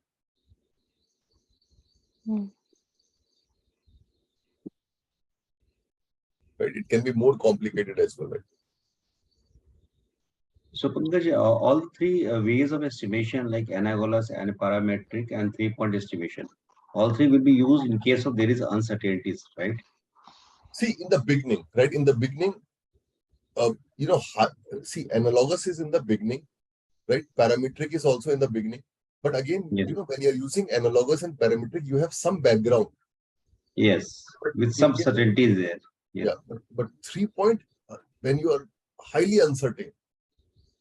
Mm. Right? It can be more complicated as well, right? So Pankaj, all three ways of estimation like analogous and parametric and 3-point estimation, all three will be used in case of there is uncertainties, right? See, in the beginning, right? In the beginning, see, analogous is in the beginning, right? Parametric is also in the beginning. But again, Yes. when you're using analogous and parametric, you have some background. Yes, But with some certainties there. Yeah, but 3-point, when you are highly uncertain,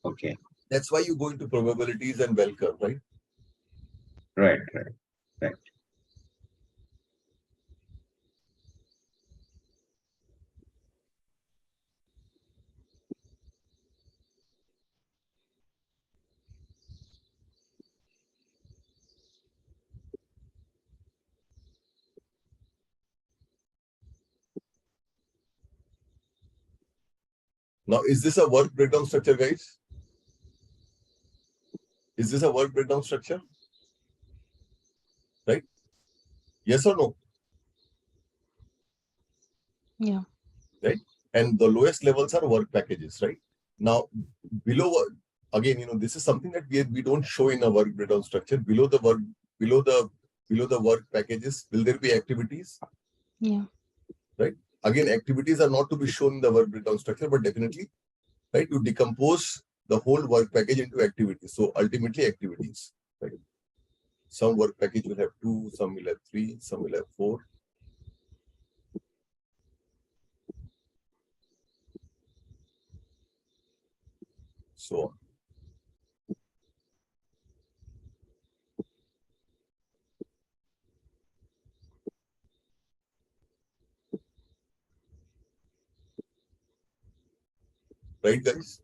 Okay. that's why you go into probabilities and bell curve, right? Right. Now, is this a work breakdown structure, guys? Is this a work breakdown structure? Right? Yes or no? Yeah. Right? And the lowest levels are work packages, right? Now, below, again, this is something that we don't show in a work breakdown structure. Below the work packages, will there be activities? Yeah. Right? Again, activities are not to be shown in the work breakdown structure, but definitely, right, to decompose the whole work package into activities. So ultimately activities, right? Some work package will have 2, some will have 3, some will have 4. So on. Right, guys?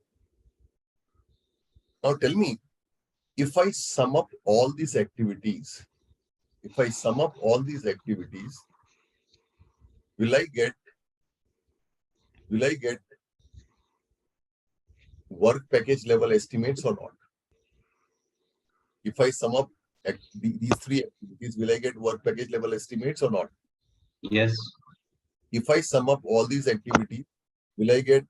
Now tell me, if I sum up all these activities, will I get work package level estimates or not? If I sum up these 3 activities, will I get work package level estimates or not? Yes. If I sum up all these activities, will I get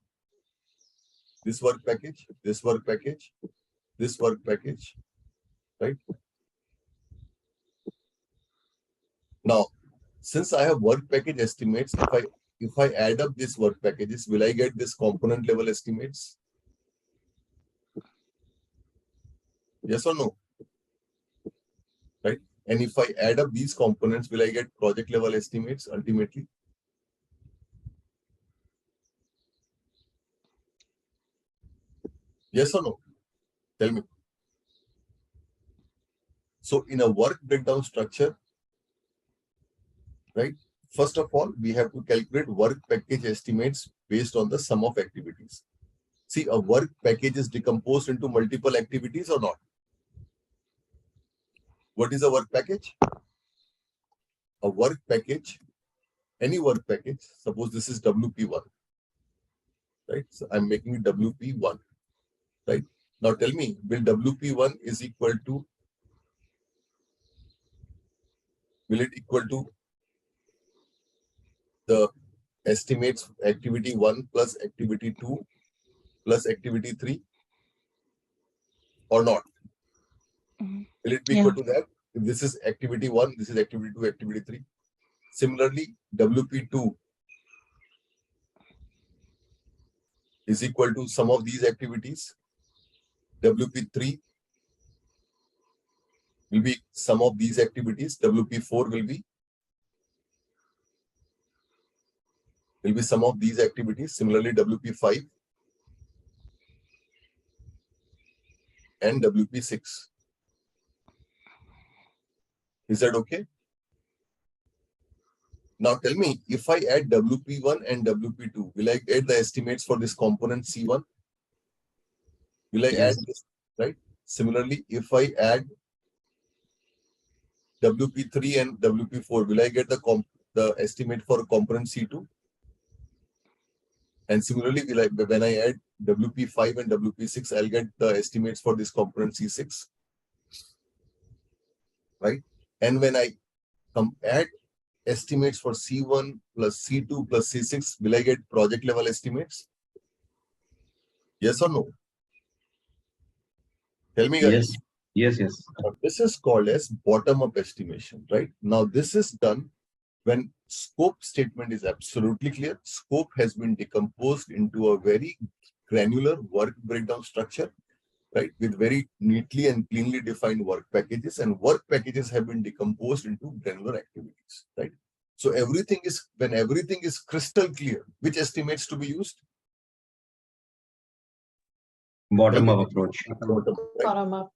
this work package, this work package, this work package, right? Now, since I have work package estimates, if I add up these work packages, will I get this component level estimates? Yes or no? Right? And if I add up these components, will I get project level estimates ultimately? Yes or no? Tell me. So in a work breakdown structure, right? First of all, we have to calculate work package estimates based on the sum of activities. See, a work package is decomposed into multiple activities or not? What is a work package? A work package, any work package, suppose this is WP1, right? So I'm making it WP1, right? Now tell me, will WP1 is equal to, will it equal to the estimates activity 1 plus activity 2 plus activity 3 or not? Mhm. Will it be Yeah. equal to that? If this is activity 1, this is activity 2, activity 3. Similarly, WP2 is equal to sum of these activities. WP3 will be sum of these activities. WP4 will be sum of these activities. Similarly, WP5 and WP6. Is that okay? Now tell me, if I add WP1 and WP2, will I get the estimates for this component C1? Will I Yes. add this, right? Similarly, if I add WP3 and WP4, will I get the estimate for component C2? And similarly, when I add WP5 and WP6, I'll get the estimates for this component C6, right? And when I add estimates for C1 plus C2 plus C6, will I get project level estimates? Yes or no? Tell me, guys. Yes. Yes. Now, this is called as bottom-up estimation, right? Now, this is done when scope statement is absolutely clear. Scope has been decomposed into a very granular work breakdown structure, right? With very neatly and cleanly defined work packages, and work packages have been decomposed into granular activities, right? So when everything is crystal clear, which estimates to be used? Bottom up approach. Bottom, right? Bottom up.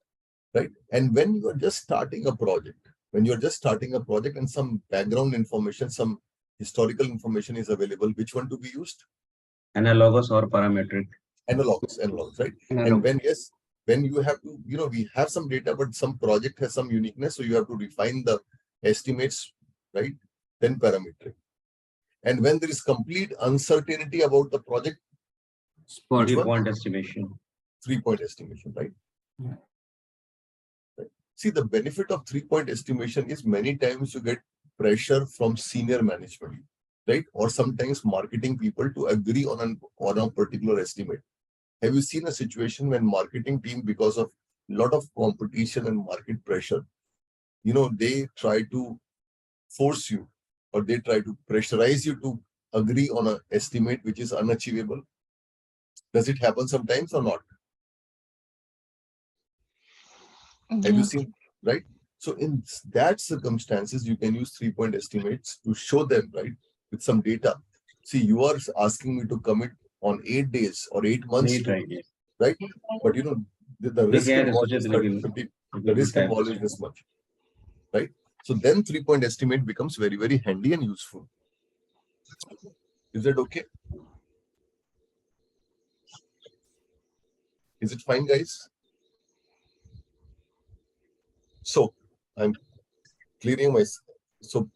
Right? And when you are just starting a project, and some background information, some historical information is available, which one to be used? Analogous or parametric. Analogous, right? And when you have to, we have some data, but some project has some uniqueness, so you have to refine the estimates, right? Then parametric. And when there is complete uncertainty about the project, 3-point estimation. 3-point estimation, right? Yeah. Right. See, the benefit of 3-point estimation is many times you get pressure from senior management, right? Or sometimes marketing people to agree on a particular estimate. Have you seen a situation when marketing team, because of a lot of competition and market pressure, they try to force you, or they try to pressurize you to agree on an estimate which is unachievable? Does it happen sometimes or not? Have you seen, right? So in that circumstances, you can use 3-point estimates to show them, right, with some data. See, you are asking me to commit on 8 days or 8 months, right? But the risk involved is 50, the risk involved is this much, right? So then 3-point estimate becomes very, very handy and useful. Is that okay? Is it fine, guys? So I'm clearing my. So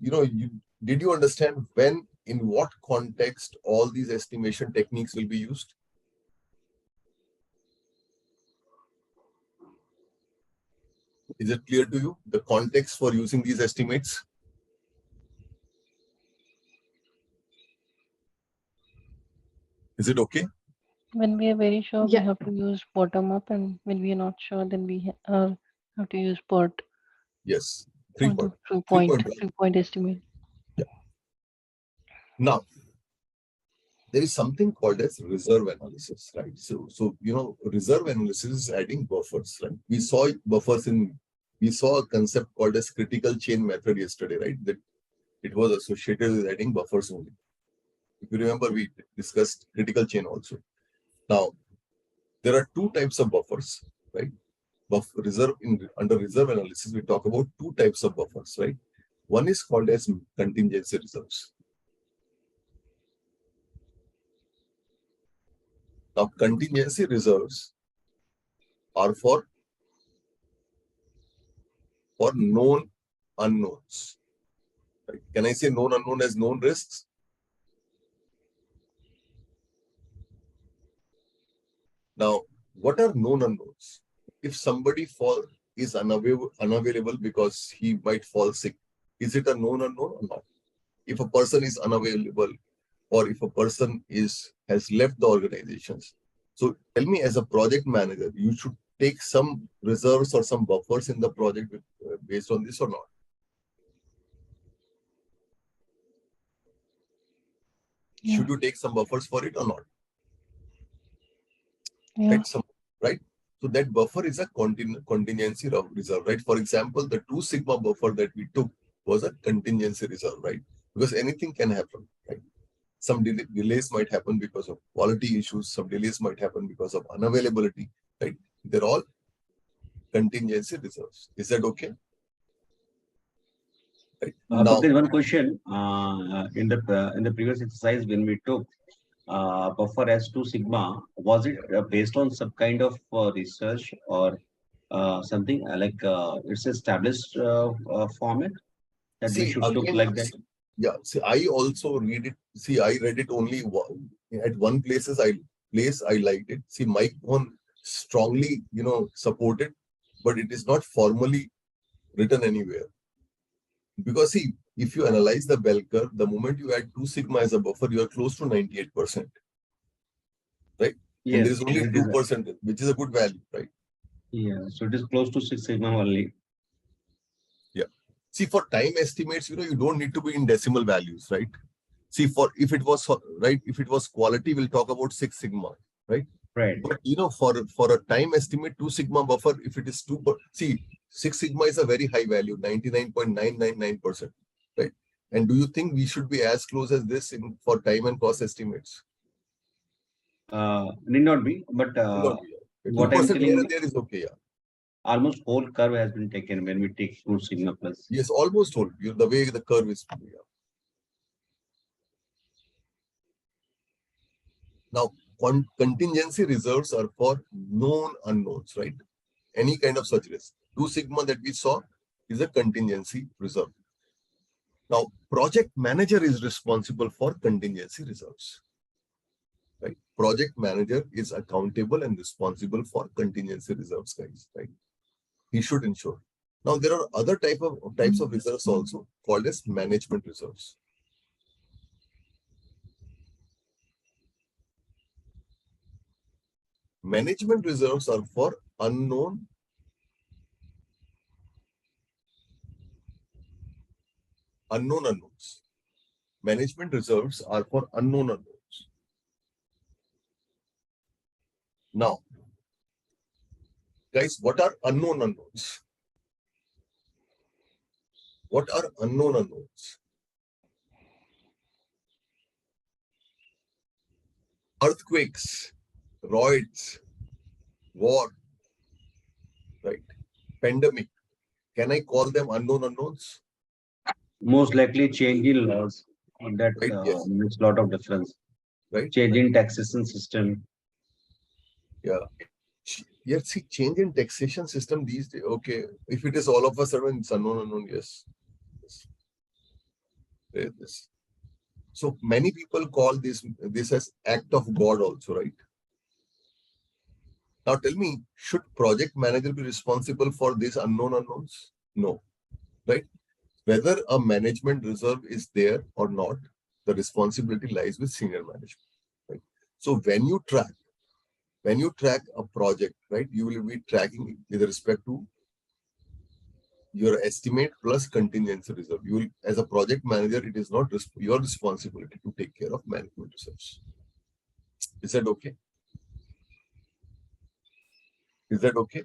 did you understand when, in what context, all these estimation techniques will be used? Is it clear to you, the context for using these estimates? Is it okay? When we are very sure, Yeah. we have to use bottom up, and when we are not sure, then we have to use PERT. Yes. Or the 3-point estimate. Yeah. Now, there is something called as reserve analysis, right? So reserve analysis is adding buffers, right? We saw a concept called as critical chain method yesterday, right? That it was associated with adding buffers only. If you remember, we discussed critical chain also. Now, there are 2 types of buffers, right? Under reserve analysis, we talk about 2 types of buffers, right? One is called as contingency reserves. Now, contingency reserves are for known unknowns. Right? Can I say known unknown as known risks? Now, what are known unknowns? If somebody is unavailable because he might fall sick, is it a known unknown or not? If a person is unavailable, or if a person has left the organizations. So tell me, as a project manager, you should take some reserves or some buffers in the project based on this or not? Yeah. Should you take some buffers for it or not? Yeah. Right? So that buffer is a contingency reserve, right? For example, the 2 sigma buffer that we took was a contingency reserve, right? Because anything can happen, right? Some delays might happen because of quality issues. Some delays might happen because of unavailability, right? They're all contingency reserves. Is that okay? Right? Now, Pankaj, one question. In the previous exercise, when we took buffer as 2 sigma, was it based on some kind of research or something like it's established format that we see should took again, like that? yeah. See, I also read it. See, I read it only at one place I liked it. See, Mike one strongly, supported, but it is not formally written anywhere. Because see, if you analyze the bell curve, the moment you add 2 sigma as a buffer, you are close to 98%, right? And there Yes, is only it is. 2%, which is a good value, right? Yeah, so it is close to 6 sigma only. Yeah. See, for time estimates, you don't need to be in decimal values, right? See, if it was if it was quality, we'll talk about 6 sigma, right? Right. But for a time estimate, 2 sigma buffer, if it is see, 6 sigma is a very high value, 99.999%, right? And do you think we should be as close as this for time and cost estimates? Need not be, but No, yeah. what I'm 2% here telling and you, there is okay, yeah. almost whole curve has been taken when we take 2 sigma plus. Yes, almost whole. The way the curve is. Yeah. Now, contingency reserves are for known unknowns, right? Any kind of such risk. 2 sigma that we saw is a contingency reserve. Now, project manager is responsible for contingency reserves. Right? Project manager is accountable and responsible for contingency reserves, guys. Right? He should ensure. Now, there are other types of reserves also called as management reserves. Management reserves are for unknown unknowns. Management reserves are for unknown unknowns. Now, guys, what are unknown unknowns? What are unknown unknowns? Earthquakes, roids, war, right? Pandemic. Can I call them unknown unknowns? Most likely change in laws that Right? Yes. makes a lot of difference. Right? Change in taxation system. Yeah. Yet see, change in taxation system these days. Okay, if it is all of a sudden it's unknown, yes. Yes. So many people call this as act of God also, right? Now tell me, should project manager be responsible for these unknown unknowns? No, right? Whether a management reserve is there or not, the responsibility lies with senior management, right? So when you track a project, right, you will be tracking with respect to your estimate plus contingency reserve. You will, as a project manager, it is not your responsibility to take care of management reserves. Is that okay? Is that okay?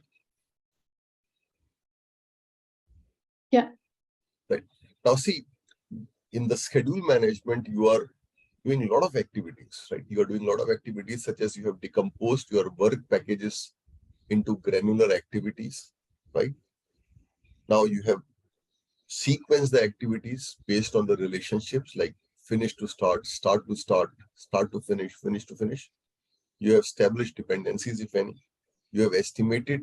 Yeah. Right. Now see, in the schedule management, you are doing a lot of activities, right? You are doing a lot of activities such as you have decomposed your work packages into granular activities, right? Now you have sequenced the activities based on the relationships like finish to start, start to start, start to finish to finish. You have established dependencies, if any. You have estimated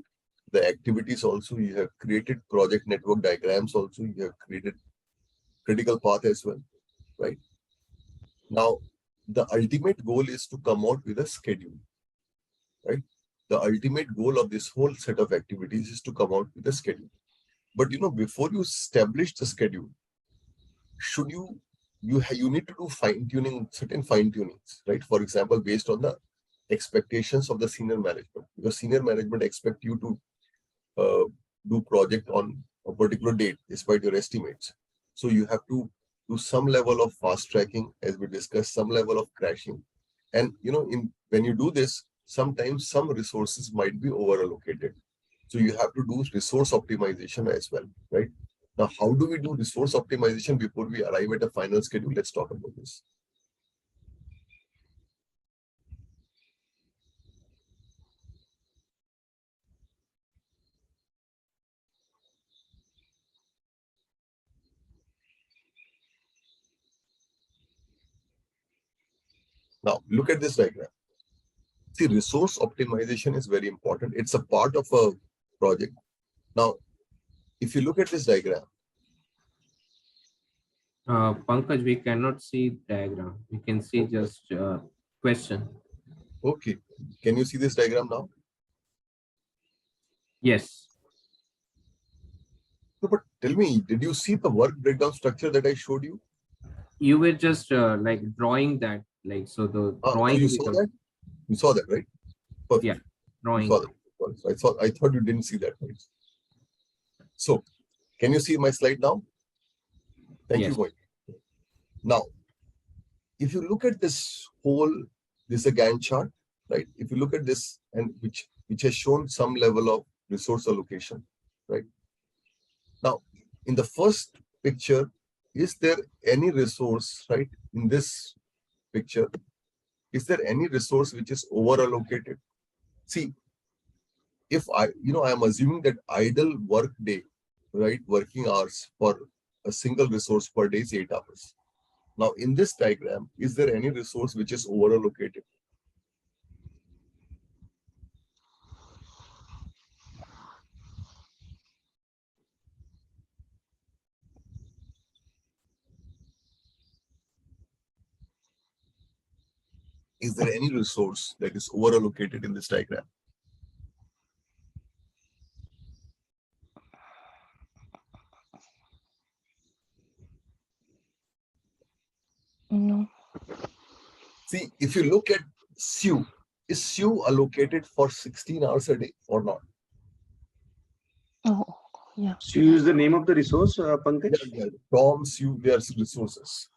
the activities also. You have created project network diagrams also. You have created critical path as well, right? Now, the ultimate goal is to come out with a schedule, right? The ultimate goal of this whole set of activities is to come out with a schedule. But before you establish the schedule, should you need to do certain fine tunings, right? For example, based on the expectations of the senior management, because senior management expect you to do project on a particular date despite your estimates. So you have to do some level of fast tracking, as we discussed, some level of crashing. And when you do this, sometimes some resources might be over allocated. So you have to do resource optimization as well, right? Now, how do we do resource optimization before we arrive at a final schedule? Let's talk about this. Now, look at this diagram. See, resource optimization is very important. It's a part of a project. Now, if you look at this diagram, Pankaj, we cannot see diagram. We can see Okay. just question. Okay, can you see this diagram now? Yes. No, but tell me, did you see the work breakdown structure that I showed you? You were just like drawing that, like, so the So drawing. you saw that? You saw that, right? Perfect. Yeah, You drawing. saw that. I thought you didn't see that. Right? So, can you see my slide now? Thank you, Yes. Mohit. Now, if you look at this is a Gantt chart, right? If you look at this, and which has shown some level of resource allocation, right? Now, in the first picture, is there any resource, right? In this picture, is there any resource which is over allocated? See, if I am assuming that idle work day, right? Working hours for a single resource per day is 8 hours. Now, in this diagram, is there any resource which is over allocated? Is there any resource that is over allocated in this diagram? No. See, if you look at SU, is SU allocated for 16 hours a day or not? Oh, yeah. So you use the name of the resource, Pankaj? Yeah. Tom, SU, they are resources.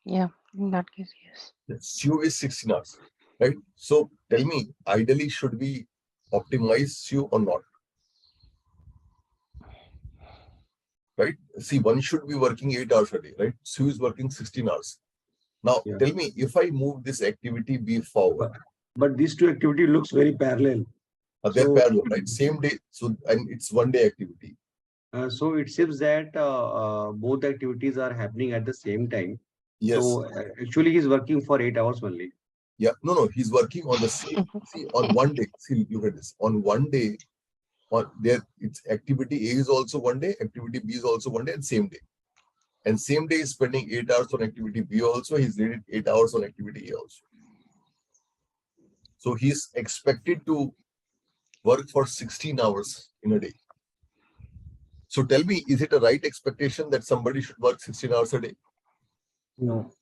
Yeah. In that case, yes. SU is 16 hours, right? So tell me, ideally, should we optimize SU or not? Right? See, one should be working 8 hours a day, right? SU is working 16 hours. Now, Yeah. tell me, if I move this activity B forward, But these two activity looks very parallel. they're So- parallel, right? Same day, so and it's 1 day activity. So it seems that both activities are happening at the same time. Yes. So actually he's working for 8 hours only. Yeah, no, he's working on the same. See, on 1 day. See, look at this. On 1 day, it's activity A is also 1 day, activity B is also 1 day, and same day. And same day is spending 8 hours on activity B also. He's needed 8 hours on activity A also. So he's expected to work for 16 hours in a day. So tell me, is it a right expectation that somebody should work 16 hours a day? No.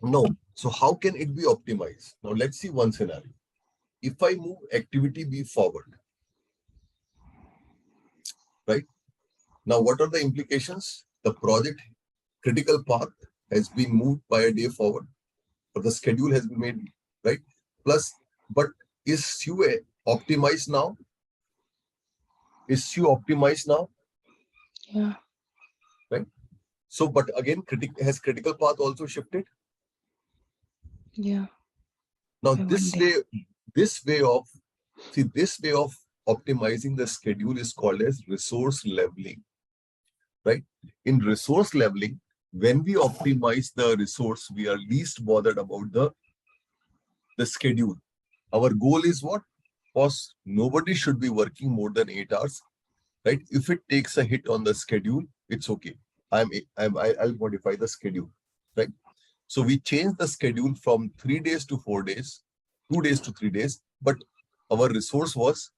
No. So how can it be optimized? Now let's see one scenario. If I move activity B forward, right? Now, what are the implications? The project critical path has been moved by a day forward, or the schedule has been made, right? Plus, but is SU optimized now? Is SU optimized now? Yeah. Right? So, but again, has critical path also shifted? Yeah. Now, By this 1 day. way of optimizing the schedule is called as resource leveling, right? In resource leveling, when we optimize the resource, we are least bothered about the schedule. Our goal is what? Because nobody should be working more than 8 hours, right? If it takes a hit on the schedule, it's okay. I'll modify the schedule, right? So we change the schedule from 3 days to 4 days, 2 days to 3 days, but our resource was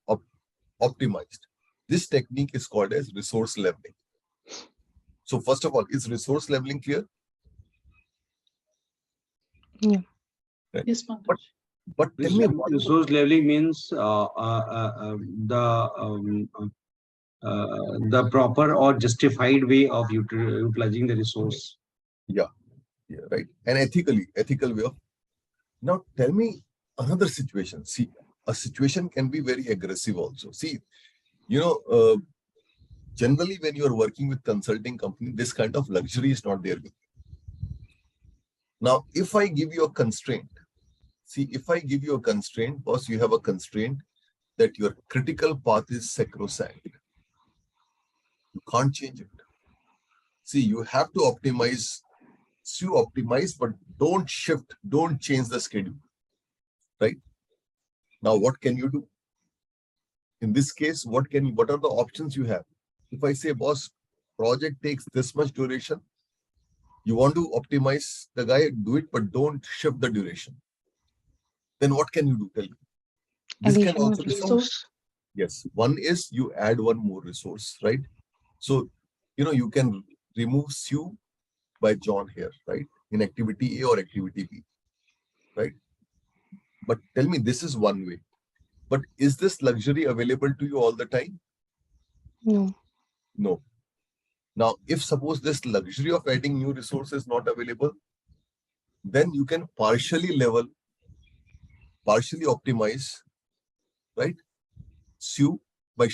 optimized. This technique is called as resource leveling. So first of all, is resource leveling clear? Yeah. Right. Yes, Pankaj. But tell me, what is Resource leveling means the proper or justified way of utilizing the resource. yeah, right. And ethical way of. Now tell me another situation. See, a situation can be very aggressive also. See, generally when you are working with consulting company, this kind of luxury is not there with you. Now, if I give you a constraint, boss, you have a constraint that your critical path is sacrosanct. You can't change it. See, you have to optimize. So you optimize, but don't shift, don't change the schedule. Right? Now, what can you do? In this case, what are the options you have? If I say, boss, project takes this much duration, you want to optimize the guy, do it, but don't shift the duration. Then what can you do? Tell me. This can Additional also be solved. resource. Yes. One is you add one more resource, right? So, you can remove Sue by John here, right? In activity A or activity B, right? But tell me, this is one way. But is this luxury available to you all the time? No. No. Now, if suppose this luxury of adding new resources is not available, then you can partially level, partially optimize, right? Sue by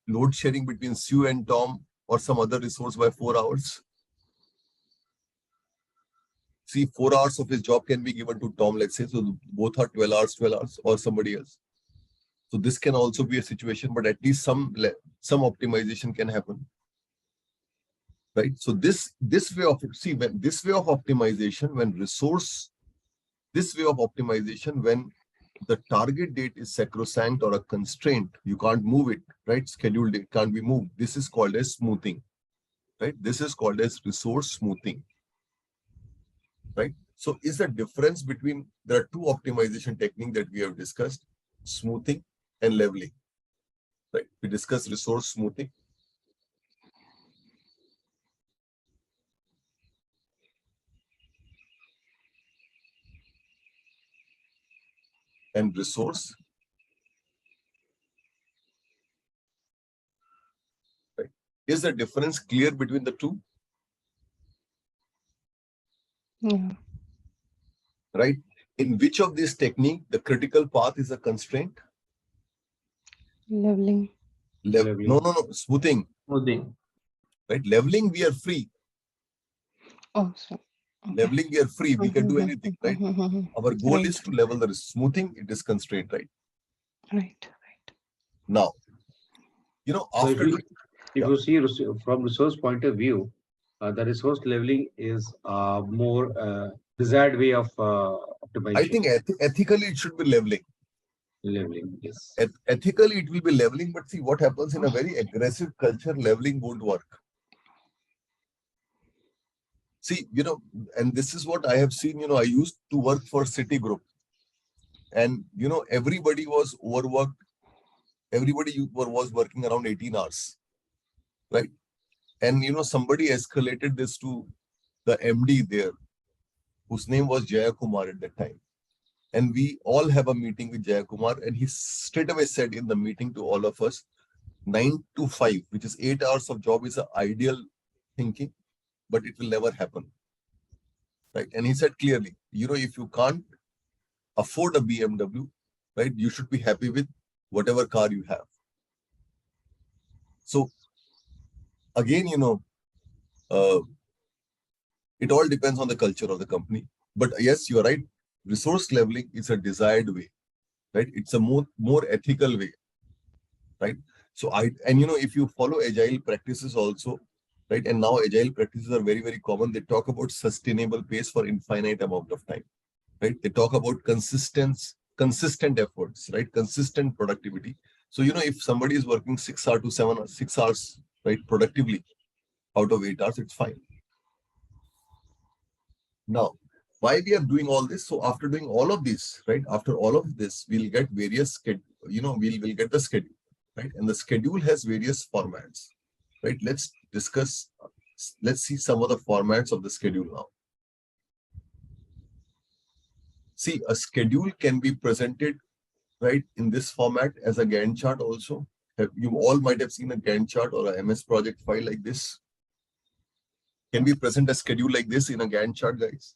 load sharing between Sue and Tom or some other resource by 4 hours. See, 4 hours of his job can be given to Tom, let's say. So both are 12 hours, or somebody else. So this can also be a situation, but at least some optimization can happen. Right. So this way of optimization, when the target date is sacrosanct or a constraint, you can't move it, right? Scheduled date can't be moved. This is called as smoothing, right? This is called as resource smoothing, right? So is the difference between, there are two optimization techniques that we have discussed, smoothing and leveling, right? We discussed resource smoothing. And resource. Right. Is the difference clear between the two? Yeah. Right. In which of these technique the critical path is a constraint? Leveling. Leveling. No. Smoothing. Smoothing. Right. Leveling, we are free. Oh, so. Okay. Leveling, we are free. We can do anything, right? Our goal Right. is to level the smoothing. It is constraint, right? Right. Now, So after if you see from resource point of view, the resource leveling is more desired way of optimization. I think ethically it should be leveling. Leveling, yes. Ethically it will be leveling, but see what happens in a very aggressive culture, leveling won't work. See, and this is what I have seen, I used to work for Citigroup, and, everybody was overworked. Everybody was working around 18 hours, right? And, somebody escalated this to the MD there, whose name was Jayakumar at that time. And we all have a meeting with Jayakumar, and he straight away said in the meeting to all of us, 9 to 5, which is 8 hours of job, is an ideal thinking, but it will never happen. Right? And he said clearly, if you can't afford a BMW, right, you should be happy with whatever car you have. So again, it all depends on the culture of the company. But yes, you're right. Resource leveling is a desired way, right? It's a more ethical way, right? So if you follow agile practices also, right? And now agile practices are very, very common. They talk about sustainable pace for infinite amount of time, right? They talk about consistent efforts, right? Consistent productivity. So, if somebody is working 6 hours to 6 hours, right, productively out of 8 hours, it's fine. Now, why we are doing all this? So after doing all of this, right? After all of this, we'll get various, we'll get the schedule, right? And the schedule has various formats, right? Let's see some of the formats of the schedule now. See, a schedule can be presented, right, in this format as a Gantt chart also. You all might have seen a Gantt chart or a MS project file like this. Can we present a schedule like this in a Gantt chart, guys?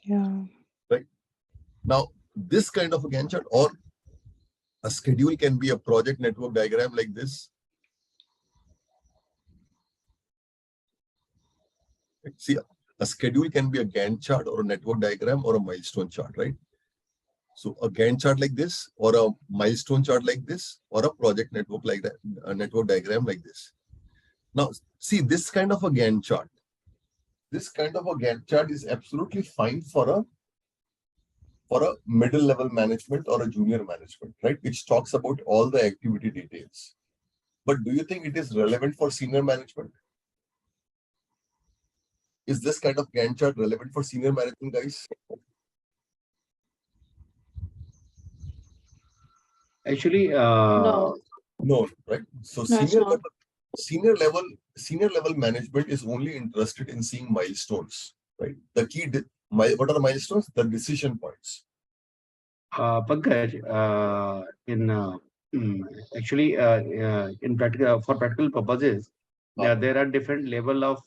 Yeah. Right. Now, this kind of a Gantt chart or a schedule can be a project network diagram like this. Right. See, a schedule can be a Gantt chart or a network diagram or a milestone chart, right? So a Gantt chart like this, or a milestone chart like this, or a project network like that, a network diagram like this. Now, see this kind of a Gantt chart. This kind of a Gantt chart is absolutely fine for a middle level management or a junior management, right? Which talks about all the activity details. But do you think it is relevant for senior management? Is this kind of Gantt chart relevant for senior management, guys? Actually, No, No, right? So no, it's not. senior level management is only interested in seeing milestones, right? The key, what are the milestones? The decision points. Pankaj, mm, actually, in practical for practical purposes, there are different level of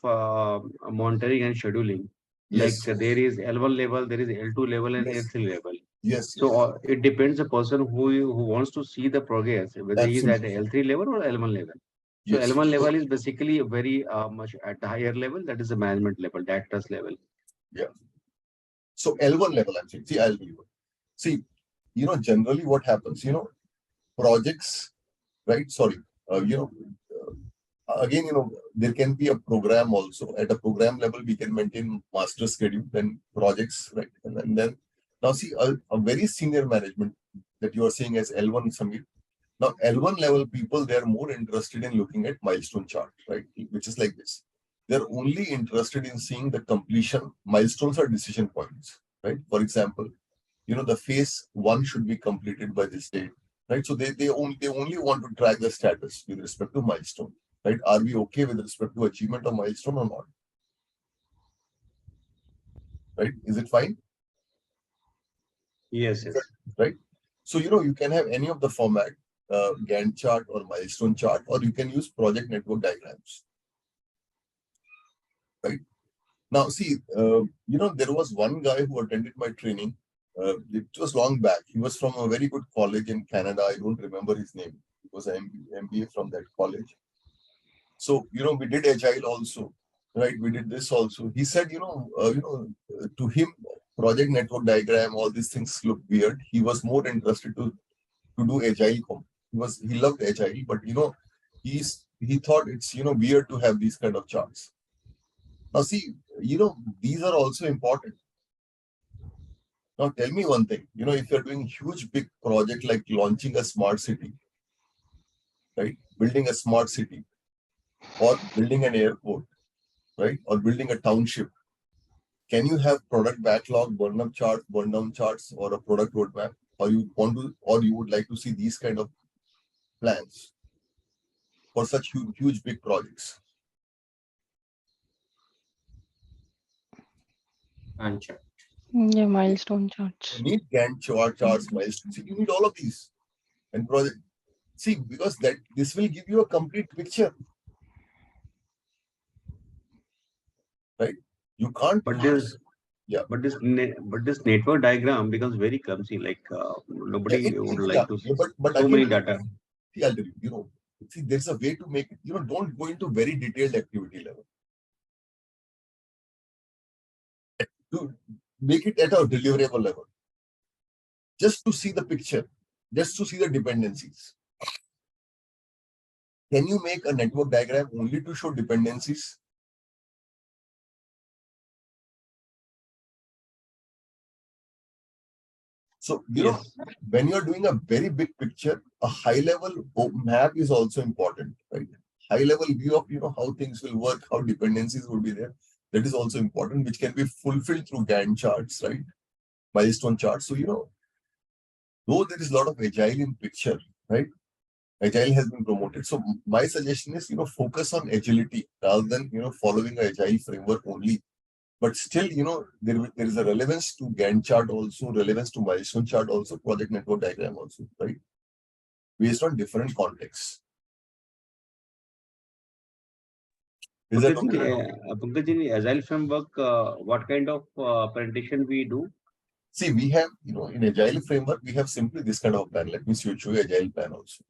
monitoring and scheduling. Yes. Like there is L1 level, there is L2 level, and Yes. L3 level. Yes. So it depends the person who wants to see the progress, whether he is at Absolutely. L3 level or L1 level. So Yes. L1 level is basically very much at the higher level. That is the management level, directors level. Yeah. So L1 level, I'm saying. See, I'll give you. See, generally what happens, projects, right? Sorry, again, there can be a program also. At a program level, we can maintain master schedule, then projects, right? And then now see a very senior management that you are saying as L1 Samir. Now L1 level people, they are more interested in looking at milestone chart, right? Which is like this. They're only interested in seeing the completion. Milestones are decision points, right? For example, the phase 1 should be completed by this date, right? So they only want to track the status with respect to milestone, right? Are we okay with respect to achievement of milestone or not? Right? Is it fine? Yes, yes. Right? So you can have any of the format, Gantt chart or milestone chart, or you can use project network diagrams. Right? Now, see, there was one guy who attended my training. It was long back. He was from a very good college in Canada. I don't remember his name. It was an MBA from that college. So, we did agile also, right? We did this also. He said, to him, project network diagram, all these things look weird. He was more interested to do agile. He loved agile, but he thought it's weird to have these kind of charts. Now, see, these are also important. Now, tell me one thing. If you're doing huge, big project like launching a smart city, right? Building a smart city, or building an airport, right? Or building a township. Can you have product backlog, burn up chart, burn down charts, or a product roadmap? Or you would like to see these kind of plans for such huge, big projects? And chart. Yeah, milestone charts. You need Gantt charts, milestones. You need all of these. And project. See, because this will give you a complete picture. Right? You can't. But this, Yeah. but this network diagram becomes very clumsy. Like nobody would like to see but so again, many data. See, I'll tell you, see, there's a way to make it, don't go into very detailed activity level. To make it at a deliverable level. Just to see the picture, just to see the dependencies. Can you make a network diagram only to show dependencies? So, when you're doing a very big picture, a high level map is also important, right? High level view of, how things will work, how dependencies will be there. That is also important, which can be fulfilled through Gantt charts, right? Milestone charts. So, though there is a lot of agile in picture, right? Agile has been promoted. So my suggestion is, focus on agility rather than, following an agile framework only. But still, there is a relevance to Gantt chart also, relevance to milestone chart also, project network diagram also, right? Based on different contexts. Is that okay? Pankaj, in Agile framework, what kind of presentation we do? See, we have, in Agile framework, we have simply this kind of plan. Let me show you Agile plan also.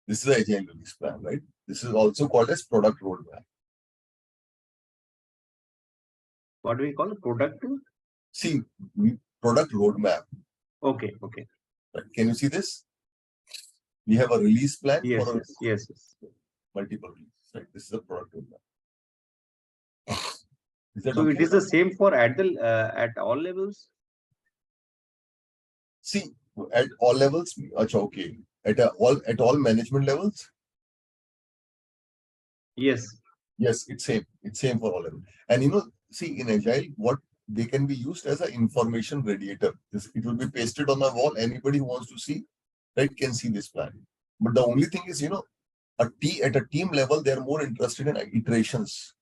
This is an Agile release plan, right? This is also called as product roadmap. What do we call product? See, product roadmap. Okay. Right? Can you see this? We have a release plan Yes, for yes. multiple releases. right? This is a product roadmap. Is that So okay? it is the same for at all levels? See, at all levels, okay. At all management levels, Yes. yes, it's same. It's same for all levels. And see, in Agile, what they can be used as an information radiator. It will be pasted on the wall. Anybody who wants to see, right, can see this plan. But the only thing is, at a team level, they are more interested in iterations,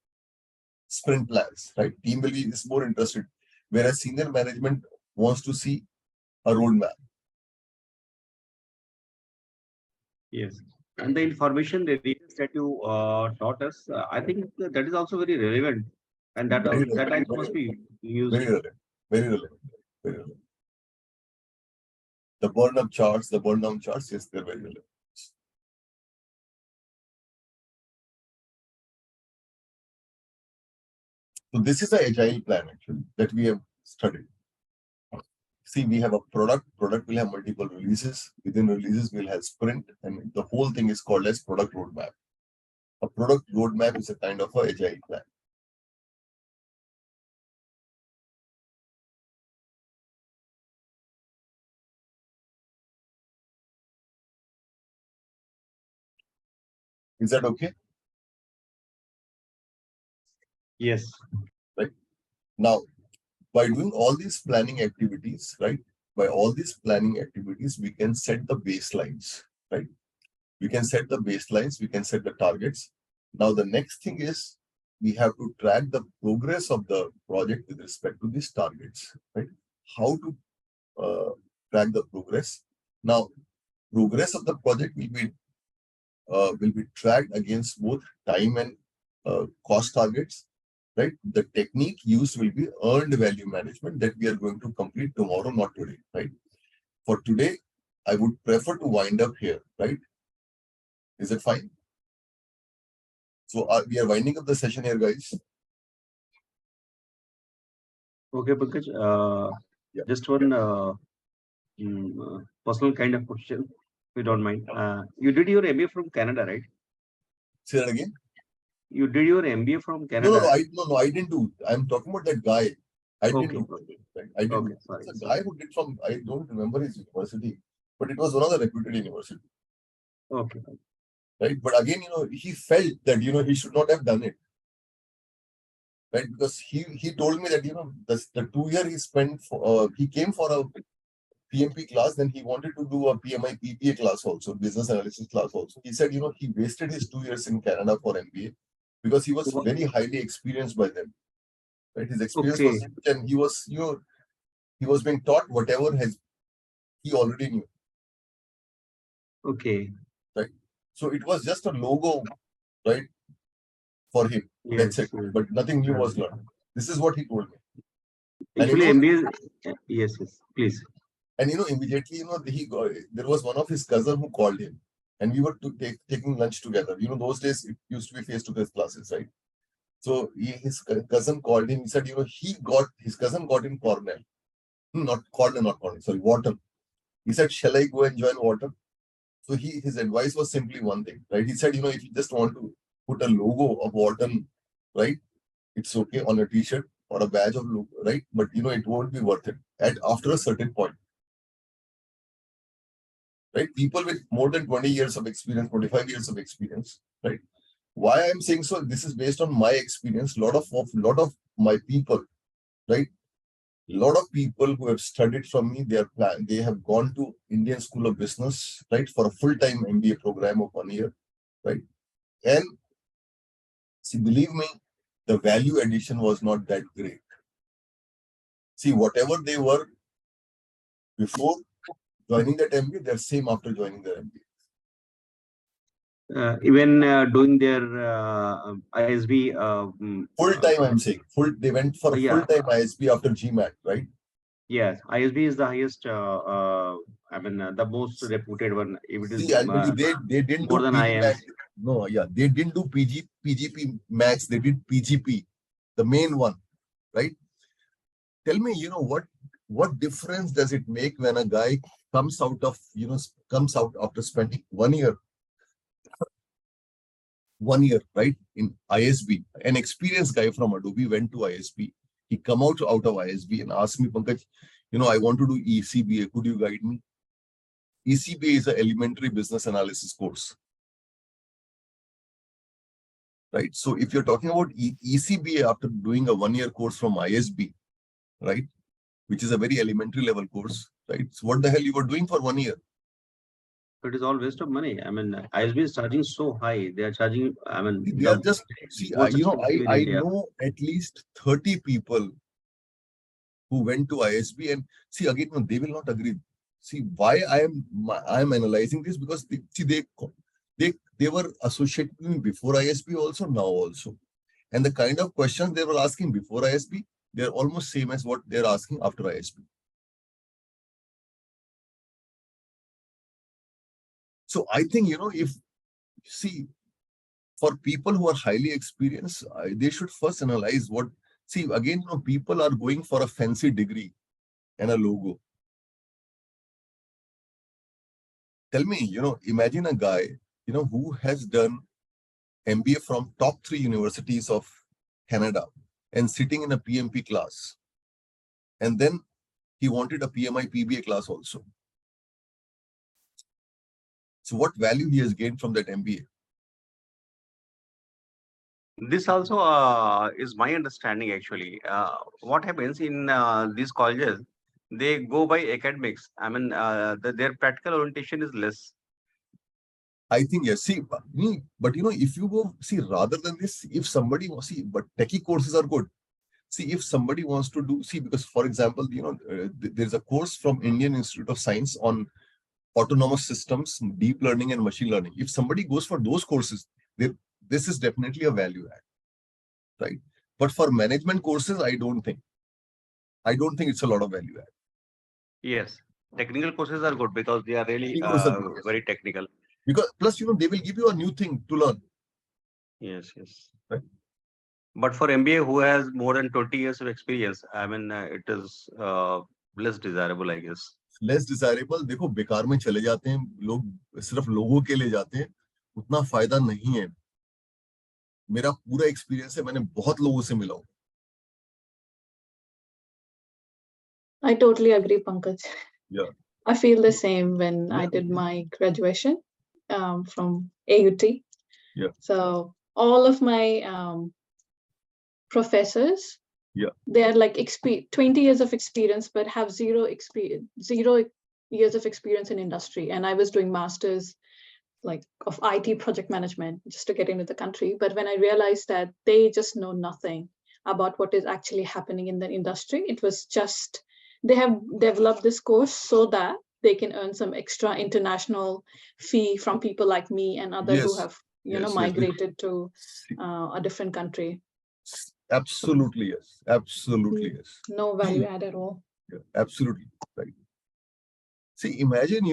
sprint plans, right? Team is more interested, whereas senior management wants to see a roadmap. Yes. And the information radiators that you taught us, I think that is also very relevant, and that Very that relevant, also must be used. very relevant, very relevant, very relevant. The burn up charts, the burn down charts, yes, they're very relevant. So this is the agile plan actually that we have studied. See, we have a product will have multiple releases. Within releases, we'll have sprint, and the whole thing is called as product roadmap. A product roadmap is a kind of a agile plan. Is that okay? Yes. Right. Now, by doing all these planning activities, right? By all these planning activities, we can set the baselines, right? We can set the baselines, we can set the targets. Now, the next thing is we have to track the progress of the project with respect to these targets, right? How to track the progress. Now, progress of the project will be tracked against both time and cost targets, right? The technique used will be earned value management that we are going to complete tomorrow, not today, right? For today, I would prefer to wind up here, right? Is it fine? So we are winding up the session here, guys. Okay, Pankaj. Yeah. Just one personal kind of question, if you don't mind. You did your MBA from Canada, right? Say that again. You did your MBA from No, Canada. I didn't do. I'm talking about that guy. I didn't Okay. do. Right? I didn't. Okay, sorry. It's a guy who did from. I don't remember his university, but it was one of the reputed university. Okay. Right, but again, he felt that he should not have done it. Right, because he told me that the 2 year he spent for he came for a PMP class, then he wanted to do a PMI PPA class also, business analysis class also. He said he wasted his 2 years in Canada for MBA because he was very highly experienced by them. Right, his experience was huge, and he was being taught whatever he already knew. Okay. Right, so it was just a logo, right, for him. Yes. That's it. But nothing new was learned. This is what he told me. Actually, MBA. Yes. Please. And immediately, there was one of his cousin who called him, and we were taking lunch together. Those days it used to be face-to-face classes, right? So his cousin called him. He said, his cousin got in Cornell, not Cornell, sorry, Wharton. He said, shall I go and join Wharton? So his advice was simply one thing, right? He said, if you just want to put a logo of Wharton, right? It's okay on a t-shirt or a badge of logo, right? But it won't be worth it after a certain point. Right? People with more than 20 years of experience, 25 years of experience, right? Why I'm saying so, this is based on my experience. Lot of my people, right? Lot of people who have studied from me, they have gone to Indian School of Business, right? For a full-time MBA program of 1 year, right? And see, believe me, the value addition was not that great. See, whatever they were before joining that MBA, they're same after joining the MBA. Even doing their ISB full time, I'm saying they went for a full-time ISB after GMAT, right? Yes, ISB is the highest. I mean, the most reputed one. If it is they didn't more do than PG IIM. Max. No, yeah, they didn't do PGP Max. They did PGP, the main one, right? Tell me, what difference does it make when a guy comes out after spending 1 year 1 year, right? In ISB, an experienced guy from Adobe went to ISB. He come out of ISB and asked me, Pankaj, I want to do ECBA. Could you guide me? ECBA is an elementary business analysis course. Right. So if you're talking about ECBA after doing a 1 year course from ISB, right, which is a very elementary level course, right? So what the hell you were doing for 1 year? It is all waste of money. I mean, ISB is charging so high. They are charging, I mean, They are just, see, most expensive in I India. know at least 30 people who went to ISB, and see, again, no, they will not agree. See, why I am analyzing this, because they were associated with me before ISB also, now also. And the kind of questions they were asking before ISB, they're almost same as what they're asking after ISB. So I think, for people who are highly experienced, they should first analyze what, see, again, people are going for a fancy degree and a logo. Tell me, imagine a guy, who has done MBA from top 3 universities of Canada and sitting in a PMP class. And then he wanted a PMI PBA class also. So what value he has gained from that MBA? This also is my understanding actually. What happens in these colleges, they go by academics. I mean, their practical orientation is less. I think, yes. See, but if you go, see, rather than this, if somebody wants, see, but techie courses are good. See, if somebody wants to do, see, because for example, there's a course from Indian Institute of Science on autonomous systems, deep learning and machine learning. If somebody goes for those courses, this is definitely a value add, right? But for management courses, I don't think it's a lot of value add. Yes, technical courses are good because they are really Technical courses are good, yes. very technical. Because plus, they will give you a new thing to learn. Yes, yes. Right. But for MBA who has more than 20 years of experience, I mean, it is less desirable, I guess. Less desirable, देखो बेकार में चले जाते हैं लोग, सिर्फ लोगों के लिए जाते हैं, उतना फायदा नहीं है। मेरा पूरा एक्सपीरियंस है, मैंने बहुत लोगों से मिला हूं। I totally agree, Pankaj. Yeah. I feel the same when I did my graduation from AUT. Yeah. So all of my professors, they are like 20 years of experience, but have zero years of experience in industry. And I was doing masters like of IT project management just to get into the country. But when I realized that they just know nothing about what is actually happening in the industry, it was just, they have developed this course so that they can earn some extra international fee from people like me and others who have, migrated to a different country. Absolutely, yes. Absolutely, yes. No value add at all. Yeah, absolutely, right. See, imagine,